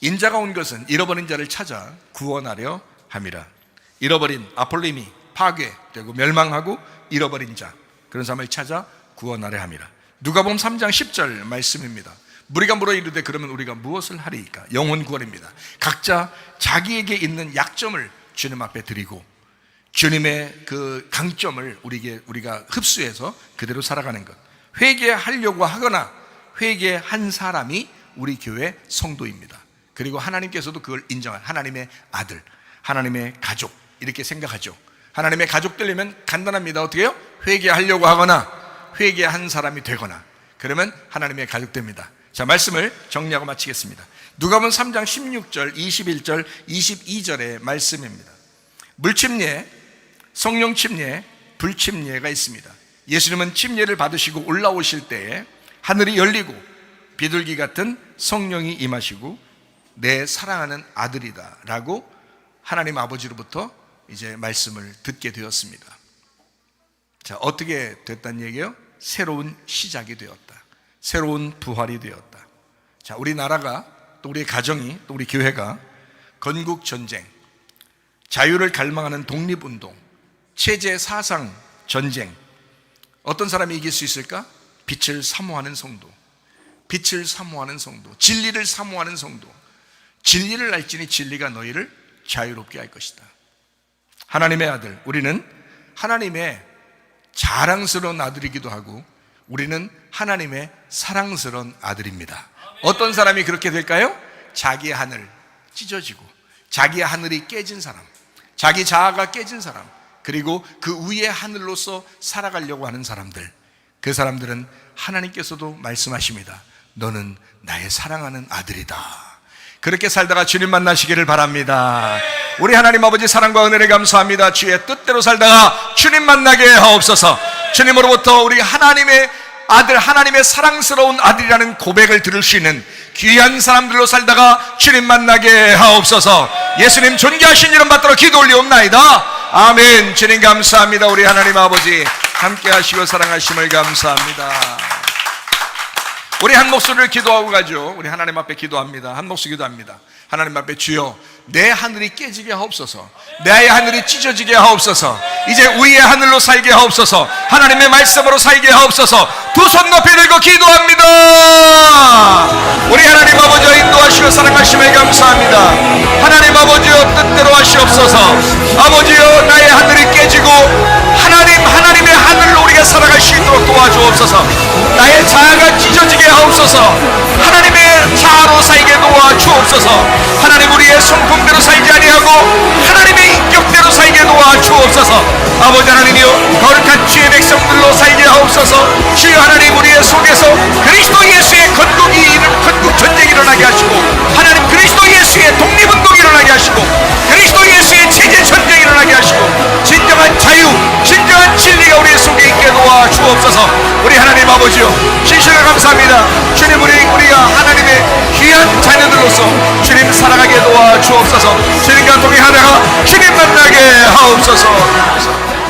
인자가 온 것은 잃어버린 자를 찾아 구원하려 함이라. 잃어버린, 앞으로 이미 파괴되고 멸망하고 잃어버린 자, 그런 사람을 찾아 구원하려 함이라. 누가복음 3장 10절 말씀입니다. 무리가 물어 이르되 그러면 우리가 무엇을 하리이까? 영혼 구원입니다. 각자 자기에게 있는 약점을 주님 앞에 드리고 주님의 그 강점을 우리가 흡수해서 그대로 살아가는 것. 회개하려고 하거나 회개한 사람이 우리 교회 성도입니다. 그리고 하나님께서도 그걸 인정한 하나님의 아들, 하나님의 가족, 이렇게 생각하죠. 하나님의 가족 되려면 간단합니다. 어떻게 해요? 회개하려고 하거나 회개한 사람이 되거나, 그러면 하나님의 가족 됩니다. 자, 말씀을 정리하고 마치겠습니다. 누가복음 3장 16절, 21절, 22절의 말씀입니다. 물침례, 성령 침례, 불침례가 있습니다. 예수님은 침례를 받으시고 올라오실 때에 하늘이 열리고 비둘기 같은 성령이 임하시고 내 사랑하는 아들이다 라고 하나님 아버지로부터 이제 말씀을 듣게 되었습니다. 자, 어떻게 됐다는 얘기예요? 새로운 시작이 되었다. 새로운 부활이 되었다. 자, 우리나라가, 또 우리 가정이, 또 우리 교회가 건국전쟁, 자유를 갈망하는 독립운동, 체제 사상 전쟁, 어떤 사람이 이길 수 있을까? 빛을 사모하는 성도, 빛을 사모하는 성도, 진리를 사모하는 성도. 진리를 알지니 진리가 너희를 자유롭게 할 것이다. 하나님의 아들, 우리는 하나님의 자랑스러운 아들이기도 하고 우리는 하나님의 사랑스러운 아들입니다. 어떤 사람이 그렇게 될까요? 자기의 하늘 찢어지고 자기의 하늘이 깨진 사람, 자기 자아가 깨진 사람, 그리고 그 위의 하늘로서 살아가려고 하는 사람들, 그 사람들은 하나님께서도 말씀하십니다. 너는 나의 사랑하는 아들이다. 그렇게 살다가 주님 만나시기를 바랍니다. 우리 하나님 아버지 사랑과 은혜를 감사합니다. 주의 뜻대로 살다가 주님 만나게 하옵소서. 주님으로부터 우리 하나님의 아들, 하나님의 사랑스러운 아들이라는 고백을 들을 수 있는 귀한 사람들로 살다가 주님 만나게 하옵소서. 예수님 존귀하신 이름 받들어 기도 올리옵나이다. 아멘. 주님 감사합니다. 우리 하나님 아버지 함께 하시고 사랑하심을 감사합니다. 우리 한 목소리를 기도하고 가죠. 우리 하나님 앞에 기도합니다. 한 목소리 기도합니다. 하나님 앞에 주여, 내 하늘이 깨지게 하옵소서. 내 하늘이 찢어지게 하옵소서. 이제 위의 하늘로 살게 하옵소서. 하나님의 말씀으로 살게 하옵소서. 두 손 높이 들고 기도합니다. 우리 하나님 아버지와 인도하시고 사랑하심을 감사합니다. 하나님 아버지여 뜻대로 하시옵소서. 아버지여, 나의 하늘이 깨지고 하나님의 하늘로 우리가 살아갈 수 있도록 도와주옵소서. 나의 자아가 찢어지게 하옵소서. 하나님의 자아로 살게 도와주옵소서. 하나님, 우리의 성품대로 살지 아니하고 하나님의 인격대로 살게 도와주옵소서. 아버지 하나님이여, 거룩한 주의 백성들로 살게 하옵소서. 주여 하나님, 우리의 속에서 그리스도 예수의 건국 전쟁이 일어나게 하시고, 하나님 그리스도 예수의 독립운동이 일어나게 하시고, 그리스도 예수의 체제 전쟁이 일어나게 하시고, 진정한 자유, 진정한 진리가 우리 속에 있게 도와주옵소서. 우리 하나님 아버지요, 진실을 감사합니다. 주님, 우리가 하나님의 귀한 자녀들로서 주님 살아가게 도와주옵소서. 주님과 동행하는 주옵소서.